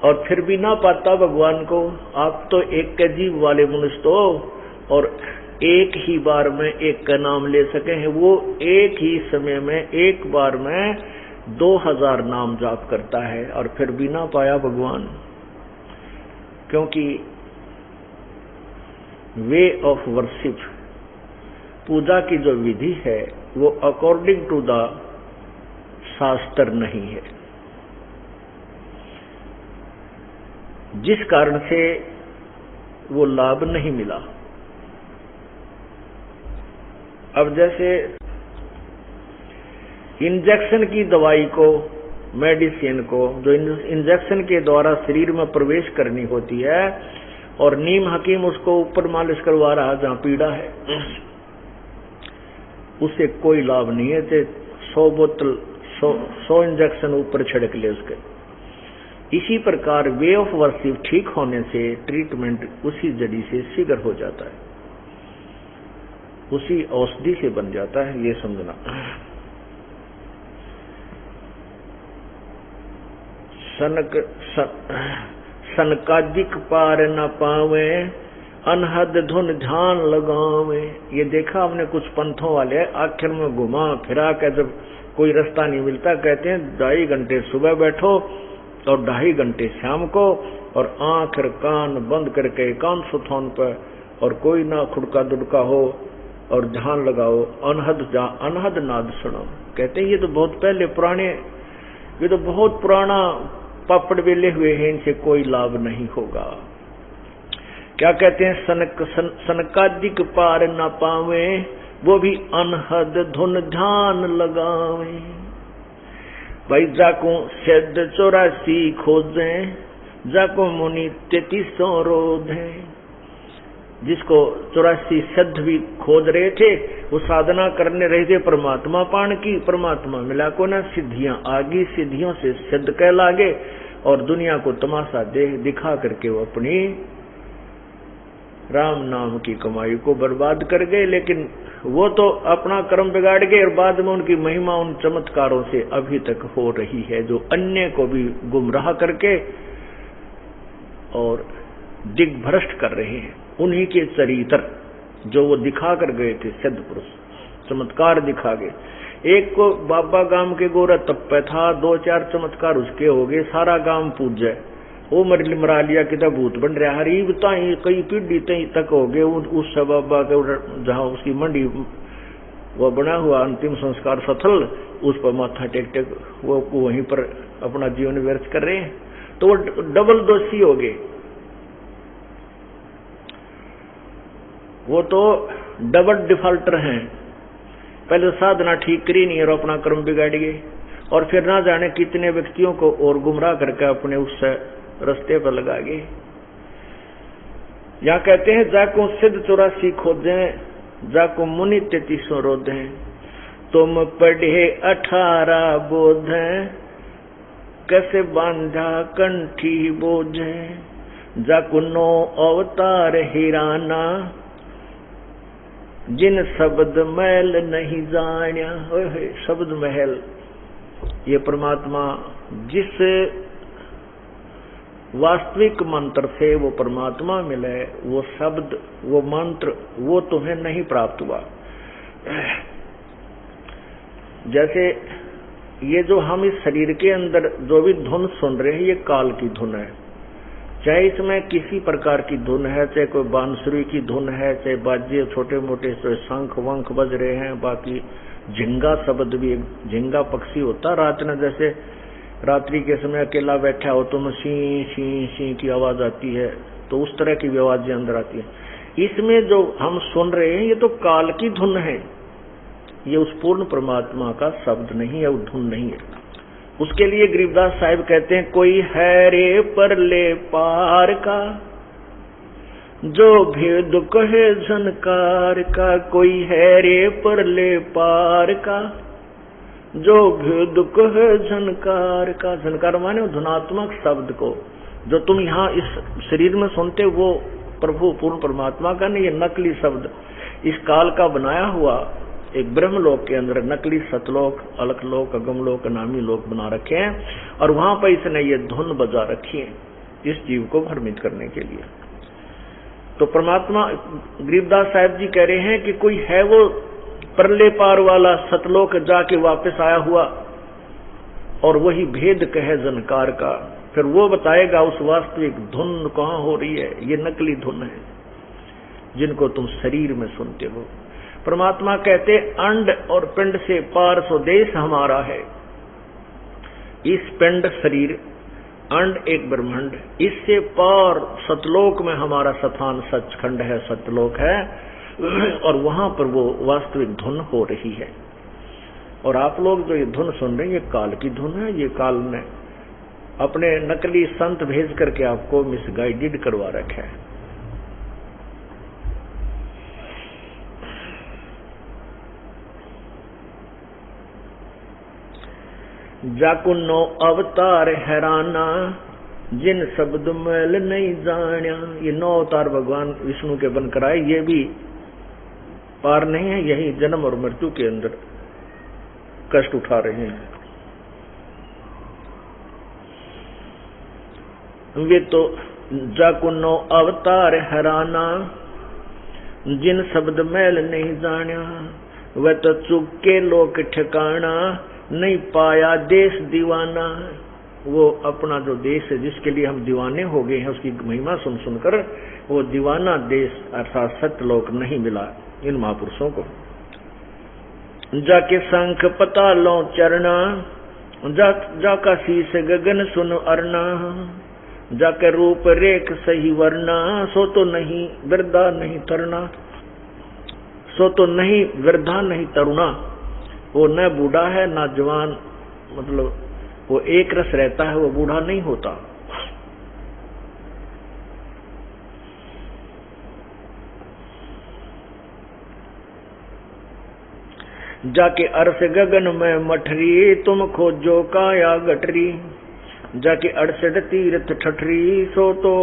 और फिर भी ना पाता भगवान को। आप तो एक के जीव वाले मनुष्य तो, और एक ही बार में एक का नाम ले सके हैं। वो एक ही समय में एक बार में 2000 नाम जाप करता है, और फिर भी ना पाया भगवान। क्योंकि वे ऑफ वर्शिप, पूजा की जो विधि है, वो अकॉर्डिंग टू द शास्त्र नहीं है, जिस कारण से वो लाभ नहीं मिला। अब जैसे इंजेक्शन की दवाई को, मेडिसिन को, जो इंजेक्शन के द्वारा शरीर में प्रवेश करनी होती है, और नीम हकीम उसको ऊपर मालिश करवा रहा जहां पीड़ा है, उससे कोई लाभ नहीं है। 100 बोतल 100 इंजेक्शन ऊपर छिड़क ले उसके। इसी प्रकार वे ऑफ वर्शिप ठीक होने से ट्रीटमेंट उसी जड़ी से शीघ्र हो जाता है, उसी औषधि से बन जाता है, ये समझना। सनकादिक पार न पावे, अनहद धुन ध्यान लगावे। ये देखा हमने कुछ पंथों वाले आखिर में घुमा फिरा के जब कोई रास्ता नहीं मिलता, कहते हैं 2.5 घंटे सुबह बैठो और 2.5 घंटे शाम को, और आंख कान बंद करके एकांत सुथौन पर, और कोई ना खुड़का दुड़का हो, और ध्यान लगाओ, अनहद नाद सुनो। कहते हैं ये तो बहुत पहले पुराने, ये तो बहुत पुराना पापड़ वेले हुए हैं, इनसे कोई लाभ नहीं होगा। क्या कहते हैं, सनकादिक पार न पावे, वो भी अनहद धुन ध्यान लगावे। भाई जाको सिद्ध 84 खोजे, जाको मुनि 33 रोधे। जिसको 84 सिद्ध भी खोज रहे थे, वो साधना करने रहे थे परमात्मा पान की, परमात्मा मिला को ना, सिद्धियां आगी, सिद्धियों से सिद्ध कह लागे और दुनिया को तमाशा दिखा करके वो अपनी राम नाम की कमाई को बर्बाद कर गए। लेकिन वो तो अपना कर्म बिगाड़ गए और बाद में उनकी महिमा उन चमत्कारों से अभी तक हो रही है, जो अन्य को भी गुमराह करके और दिग्भ्रष्ट कर रहे हैं। उन्हीं के चरित्र जो वो दिखा कर गए थे, सिद्ध पुरुष चमत्कार दिखा गए। एक को बाबा गांव के गोरा तप्पे था, 2-4 चमत्कार उसके हो गए, सारा गांव पूजे, वो मरा लिया कि भूत बन रहा, हरीब ताई कई पीढ़ी तई तक हो गए। उस बाबा के जहाँ उसकी मंडी वो बना हुआ अंतिम संस्कार सथल, उस पर माथा टेक टेक वो वहीं पर अपना जीवन व्यर्थ कर रहे हैं, तो वो डबल दोषी हो गए। वो तो डबल डिफॉल्टर हैं, पहले साधना ठीक करी नहीं और अपना कर्म बिगाड़ गए, और फिर ना जाने कितने व्यक्तियों को और गुमराह करके अपने उस रास्ते पर लगा गए। यहाँ कहते हैं, जाको सिद्ध 84 खोजे, जाको मुनि 33 रोधे, तुम पढ़े 18 बोधे, कैसे बांधा कंठी बोझे, जाको 9 अवतार हिराना, जिन शब्द महल नहीं जान्या। शब्द महल, ये परमात्मा जिस वास्तविक मंत्र से वो परमात्मा मिले, वो शब्द, वो मंत्र, वो तुम्हें नहीं प्राप्त हुआ। जैसे ये जो हम इस शरीर के अंदर जो भी धुन सुन रहे हैं, ये काल की धुन है। चाहे इसमें किसी प्रकार की धुन है, चाहे कोई बांसुरी की धुन है, चाहे बाजे छोटे मोटे शंख वंख बज रहे हैं, बाकी झिंगा शब्द भी, एक झिंगा पक्षी होता रात में, जैसे रात्रि के समय अकेला बैठा हो तो सी सी सी की आवाज आती है, तो उस तरह की आवाजें अंदर आती है। इसमें जो हम सुन रहे हैं, ये तो काल की धुन है, ये उस पूर्ण परमात्मा का शब्द नहीं है, वो धुन नहीं है। उसके लिए गरीबदास साहिब कहते हैं, कोई है रे परले पार का, जो भेद कहे झनकार का, कोई है रे परले पार का, जो भेद कहे झनकार का। झनकार माने धुनात्मक शब्द को, जो तुम यहाँ इस शरीर में सुनते, वो प्रभु पूर्ण परमात्मा का नहीं, ये नकली शब्द इस काल का बनाया हुआ एक ब्रह्मलोक के अंदर नकली सतलोक, अलकलोक, अगमलोक, नामी लोक बना रखे हैं, और वहां पर इसने ये धुन बजा रखी है इस जीव को भ्रमित करने के लिए। तो परमात्मा गरीबदास साहिब जी कह रहे हैं कि कोई है वो परले पार वाला, सतलोक जाके वापस आया हुआ, और वही भेद कहे जनकार का, फिर वो बताएगा उस वास्तविक धुन कहाँ हो रही है। ये नकली धुन है जिनको तुम शरीर में सुनते हो। परमात्मा कहते अंड और पिंड से पार स्वदेश हमारा है। इस पिंड शरीर, अंड एक ब्रह्मांड, इससे पार सतलोक में हमारा स्थान सचखंड है, सतलोक है, और वहां पर वो वास्तविक धुन हो रही है। और आप लोग जो ये धुन सुन रहे हैं, ये काल की धुन है। ये काल ने अपने नकली संत भेज करके आपको मिसगाइडेड करवा रखा है। जाकु 9 अवतार हैराना, जिन शब्द मैल नहीं जान्या। ये 9 अवतार भगवान विष्णु के बनकर आए, ये भी पार नहीं है, यही जन्म और मृत्यु के अंदर कष्ट उठा रहे हैं। वे तो जाकु 9 अवतार हैराना, जिन शब्द मैल नहीं जान्या। वह तो चुक के लोक ठिकाना, नहीं पाया देश दीवाना। वो अपना जो देश है जिसके लिए हम दीवाने हो गए हैं, उसकी महिमा सुन सुनकर वो दीवाना देश अर्थात सत्यलोक नहीं मिला इन महापुरुषों को। जाके शंख पतालों चरना, जाका शीस गगन सुन अरना। जाके रूप रेख सही वरना, सो तो नहीं वृद्धा नहीं तरुणा, सो तो नहीं वृद्धा नहीं तरुणा। वो न बूढ़ा है न जवान, मतलब वो एक रस रहता है, वो बूढ़ा नहीं होता। जाके अर्श गगन में मठरी, तुम खोजो काया गठरी। जाके 68 तीर्थ ठठरी, सो तो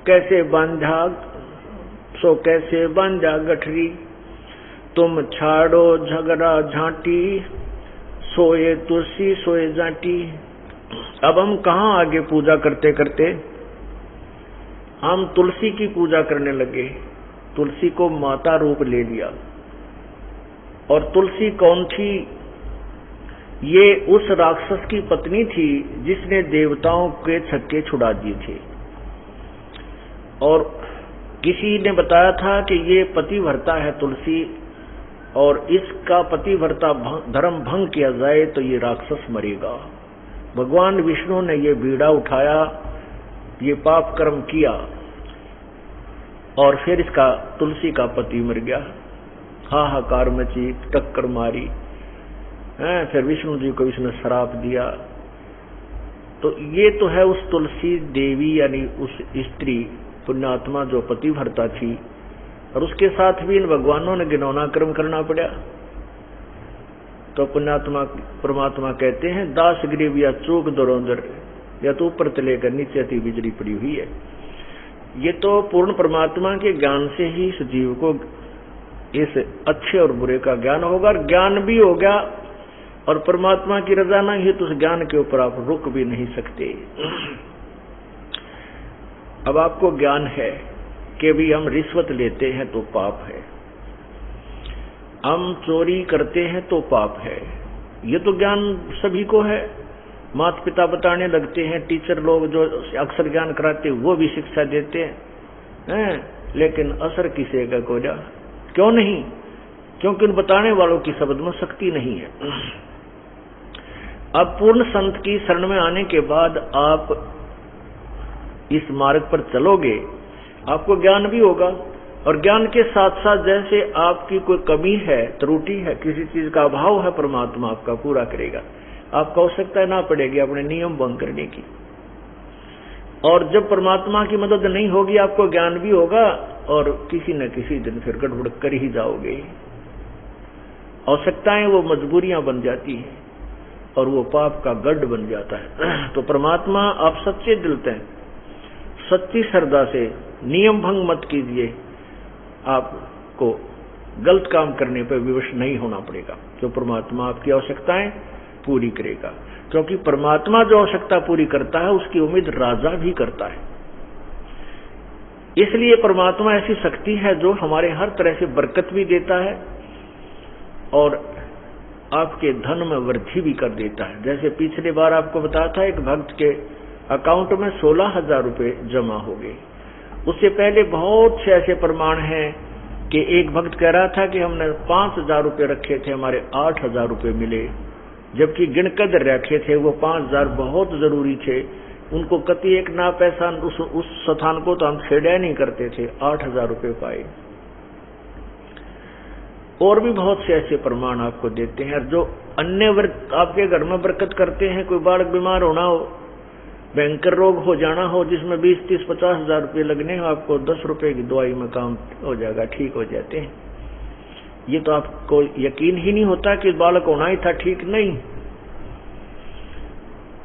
कैसे बांधा, सो कैसे बांधा गठरी। तुम छाड़ो झगड़ा झांटी, सोए तुलसी सोए जाटी। अब हम कहाँ आगे पूजा करते करते हम तुलसी की पूजा करने लगे, तुलसी को माता रूप ले लिया। और तुलसी कौन थी? ये उस राक्षस की पत्नी थी जिसने देवताओं के छक्के छुड़ा दिए थे। और किसी ने बताया था कि ये पतिव्रता है तुलसी, और इसका पतिव्रता धर्म भंग किया जाए तो ये राक्षस मरेगा। भगवान विष्णु ने ये बीड़ा उठाया, ये पाप कर्म किया, और फिर इसका तुलसी का पति मर गया। हाहाकार मची, टक्कर मारी, फिर विष्णु जी को इसने श्राप दिया। तो ये तो है उस तुलसी देवी यानी उस स्त्री पुण्यात्मा जो पतिव्रता थी, और उसके साथ भी इन भगवानों ने घिनौना कर्म करना पड़ा। तो पुण्यात्मा परमात्मा कहते हैं, दास ग्रीव या चूक दरोंदर, या तो ऊपर तले कर नीचे अति बिजली पड़ी हुई है। ये तो पूर्ण परमात्मा के ज्ञान से ही इस जीव को इस अच्छे और बुरे का ज्ञान होगा, और ज्ञान भी हो गया, और परमात्मा की रजा नहीं है तो उस ज्ञान के ऊपर आप रुक भी नहीं सकते। अब आपको ज्ञान है कि भी हम रिश्वत लेते हैं तो पाप है, हम चोरी करते हैं तो पाप है, ये तो ज्ञान सभी को है। माता पिता बताने लगते हैं, टीचर लोग जो अक्सर ज्ञान कराते वो भी शिक्षा देते हैं, लेकिन असर किसी का को जा क्यों नहीं? क्योंकि उन बताने वालों की शब्द में शक्ति नहीं है। अब पूर्ण संत की शरण में आने के बाद आप इस मार्ग पर चलोगे, आपको ज्ञान भी होगा, और ज्ञान के साथ साथ जैसे आपकी कोई कमी है, त्रुटि है, किसी चीज का अभाव है, परमात्मा आपका पूरा करेगा। आपको आवश्यकता ना पड़ेगी अपने नियम भंग करने की। और जब परमात्मा की मदद नहीं होगी, आपको ज्ञान भी होगा, और किसी न किसी दिन फिर गड़बड़ कर ही जाओगे। आवश्यकताएं वो मजबूरियां बन जाती है, और वो पाप का गढ़ बन जाता है। तो परमात्मा आप सच्चे दिल से, सच्ची श्रद्धा से नियम भंग मत कीजिए, आपको गलत काम करने पर विवश नहीं होना पड़ेगा। जो परमात्मा आपकी आवश्यकताएं पूरी करेगा, क्योंकि परमात्मा जो आवश्यकता पूरी करता है उसकी उम्मीद राजा भी करता है। इसलिए परमात्मा ऐसी शक्ति है जो हमारे हर तरह से बरकत भी देता है और आपके धन में वृद्धि भी कर देता है। जैसे पिछले बार आपको बताया था, एक भक्त के अकाउंट में 16,000 रुपए जमा हो गए। उससे पहले बहुत से ऐसे प्रमाण हैं कि एक भक्त कह रहा था कि हमने 5,000 रुपए रखे थे, हमारे 8,000 रुपए मिले, जबकि गिनकर रखे थे वो 5,000 बहुत जरूरी थे। उनको कति एक ना पैसा उस स्थान को तो हम छेड़ा नहीं करते थे, 8,000 रुपए पाए। और भी बहुत से ऐसे प्रमाण आपको देते हैं। जो अन्य आपके घर में बरकत करते हैं, कोई बालक बीमार होना हो, भयंकर रोग हो जाना हो जिसमें 20, 30, 50,000 रुपये लगने हो, आपको 10 रुपए की दवाई में काम हो जाएगा, ठीक हो जाते हैं। ये तो आपको यकीन ही नहीं होता कि बालक होना ही था, ठीक नहीं।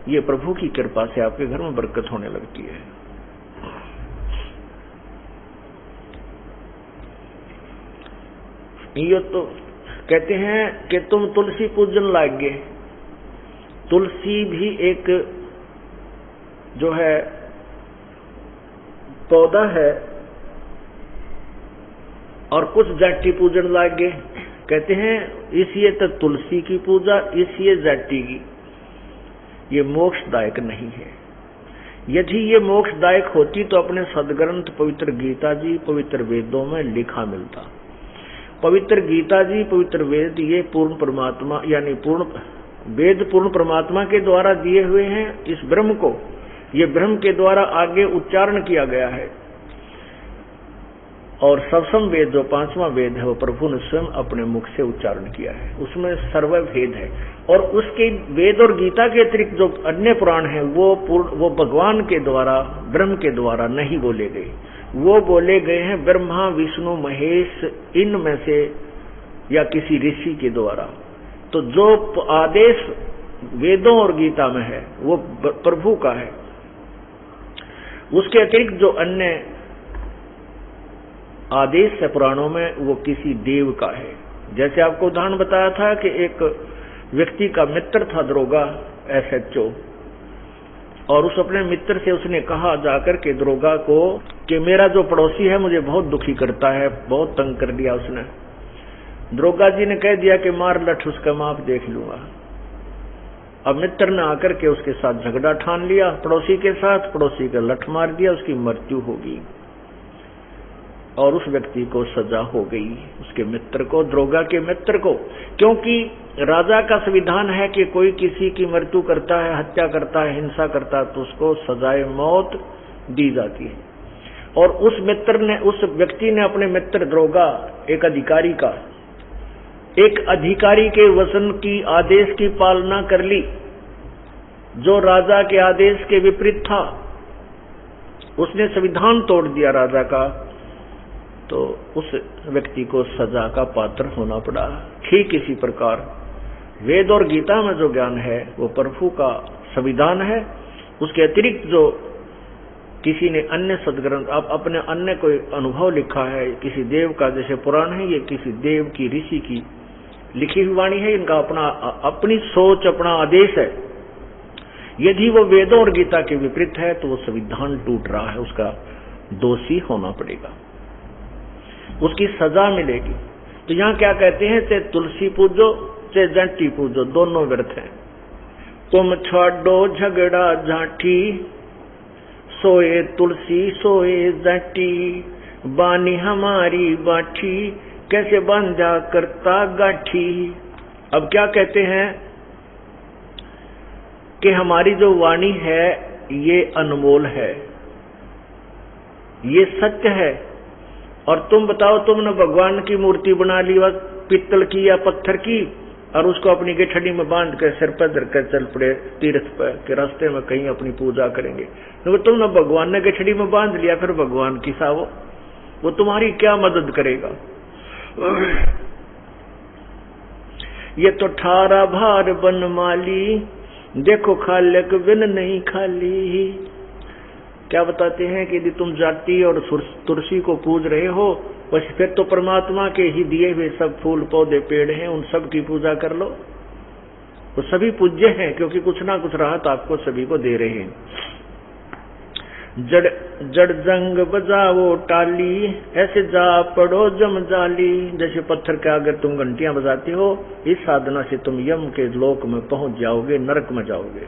ये प्रभु की कृपा से आपके घर में बरकत होने लगती है। ये तो कहते हैं कि तुम तुलसी पूजन लागे। तुलसी भी एक जो है पौधा है, और कुछ जाति पूजन लागे। कहते हैं इसलिए तो तुलसी की पूजा, इसलिए जाति की। ये मोक्षदायक नहीं है। यदि ये मोक्षदायक होती तो अपने सदग्रंथ पवित्र गीता जी, पवित्र वेदों में लिखा मिलता। पवित्र गीता जी, पवित्र वेद, ये पूर्ण परमात्मा यानी पूर्ण वेद पूर्ण परमात्मा के द्वारा दिए हुए हैं इस ब्रह्म को, ये ब्रह्म के द्वारा आगे उच्चारण किया गया है। और सवसम वेद जो 5वां वेद है वो प्रभु ने स्वयं अपने मुख से उच्चारण किया है, उसमें सर्ववेद है। और उसके वेद और गीता के अतिरिक्त जो अन्य पुराण हैं वो भगवान के द्वारा, ब्रह्म के द्वारा नहीं बोले गए, वो बोले गए हैं ब्रह्मा विष्णु महेश इनमें से या किसी ऋषि के द्वारा। तो जो आदेश वेदों और गीता में है वो प्रभु का है। उसके अतिरिक्त जो अन्य आदेश है पुराणों में वो किसी देव का है। जैसे आपको उदाहरण बताया था कि एक व्यक्ति का मित्र था दरोगा SHO, और उस अपने मित्र से उसने कहा जाकर के दरोगा को कि मेरा जो पड़ोसी है मुझे बहुत दुखी करता है, बहुत तंग कर दिया उसने। दरोगा जी ने कह दिया कि मार लठ उसका माप देख लूंगा। अब मित्र ने आकर के उसके साथ झगड़ा ठान लिया पड़ोसी के साथ, पड़ोसी का लठ मार दिया, उसकी मृत्यु हो गई और उस व्यक्ति को सजा हो गई, उसके मित्र को, दरोगा के मित्र को। क्योंकि राजा का संविधान है कि कोई किसी की मृत्यु करता है, हत्या करता है, हिंसा करता है तो उसको सजाए मौत दी जाती है। और उस व्यक्ति ने अपने मित्र दरोगा एक अधिकारी के वचन की आदेश की पालना कर ली जो राजा के आदेश के विपरीत था। उसने संविधान तोड़ दिया राजा का, तो उस व्यक्ति को सजा का पात्र होना पड़ा। ठीक इसी प्रकार वेद और गीता में जो ज्ञान है वो प्रभु का संविधान है। उसके अतिरिक्त जो किसी ने अन्य सदग्रंथ अपने अन्य कोई अनुभव लिखा है किसी देव का, जैसे पुराण है ये किसी देव की ऋषि की लिखी हुई वाणी है, इनका अपनी सोच अपना आदेश है। यदि वो वेदों और गीता के विपरीत है तो वो संविधान टूट रहा है, उसका दोषी होना पड़ेगा, उसकी सजा मिलेगी। तो यहाँ क्या कहते हैं, चाहे तुलसी पूजो चाहे जंटी पूजो, दोनों व्यर्थ हैं। तुम छोड़ो झगड़ा झांटी, सोए तुलसी सोए जंटी, बानी हमारी बाठी, कैसे बांधा करता गाठी। अब क्या कहते हैं कि हमारी जो वाणी है ये अनमोल है, ये सत्य है। और तुम बताओ, तुमने भगवान की मूर्ति बना ली पित्तल की या पत्थर की और उसको अपनी गेठड़ी में बांध कर सिर पर धरकर चल पड़े तीर्थ पर कि रास्ते में कहीं अपनी पूजा करेंगे। तो तुमने भगवान ने गेठड़ी में बांध लिया, फिर भगवान की सावो, वो तुम्हारी क्या मदद करेगा। ये तो ठारा भार बनमाली, देखो खालक बिन नहीं खाली। क्या बताते हैं कि यदि तुम जाति और तुलसी को पूज रहे हो बस फिर तो परमात्मा के ही दिए हुए सब फूल पौधे पेड़ हैं उन सब की पूजा कर लो, वो सभी पूज्य हैं क्योंकि कुछ ना कुछ राहत आपको सभी को दे रहे हैं। जड़ जंग बजाओ टाली, ऐसे जा पड़ो जम जाली। जैसे पत्थर के अगर तुम घंटियां बजाते हो, इस साधना से तुम यम के लोक में पहुंच जाओगे, नरक में जाओगे।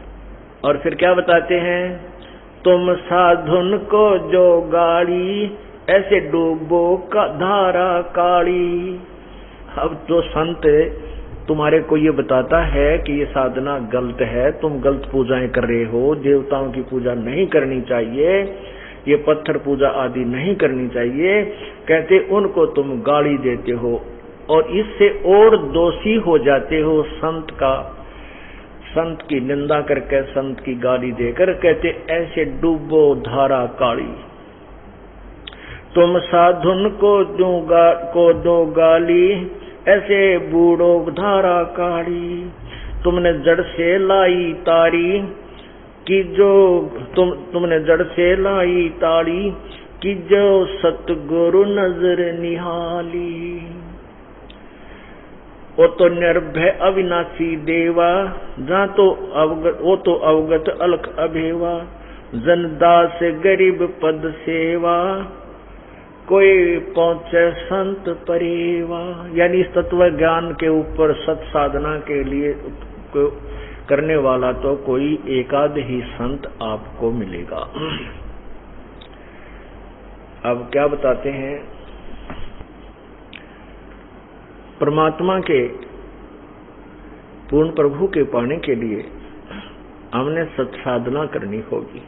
और फिर क्या बताते हैं, तुम साधुन को जो गाड़ी, ऐसे डूबो का धारा काली। अब जो संत तुम्हारे को ये बताता है कि ये साधना गलत है, तुम गलत पूजाएं कर रहे हो, देवताओं की पूजा नहीं करनी चाहिए, ये पत्थर पूजा आदि नहीं करनी चाहिए, कहते उनको तुम गाली देते हो और इससे और दोषी हो जाते हो संत की निंदा करके, संत की गाली देकर। कहते ऐसे डूबो धारा काली। तुम साधुन को दो गाली, ऐसे बूढ़ो धारा काढ़ी। तुमने जड़ से लाई तारी कि जो तुमने जड़ से लाई तारी कि जो सतगुरु नजर निहाली। वो तो निर्भय अविनाशी देवा, जहाँ तो अवगत अलख अभेवा। जनदास गरीब पद सेवा, कोई पहुंचे संत परेवा। यानी इस तत्व ज्ञान के ऊपर सत साधना के लिए करने वाला तो कोई एकाध ही संत आपको मिलेगा। अब क्या बताते हैं, परमात्मा के पूर्ण प्रभु के पाने के लिए हमने सत साधना करनी होगी।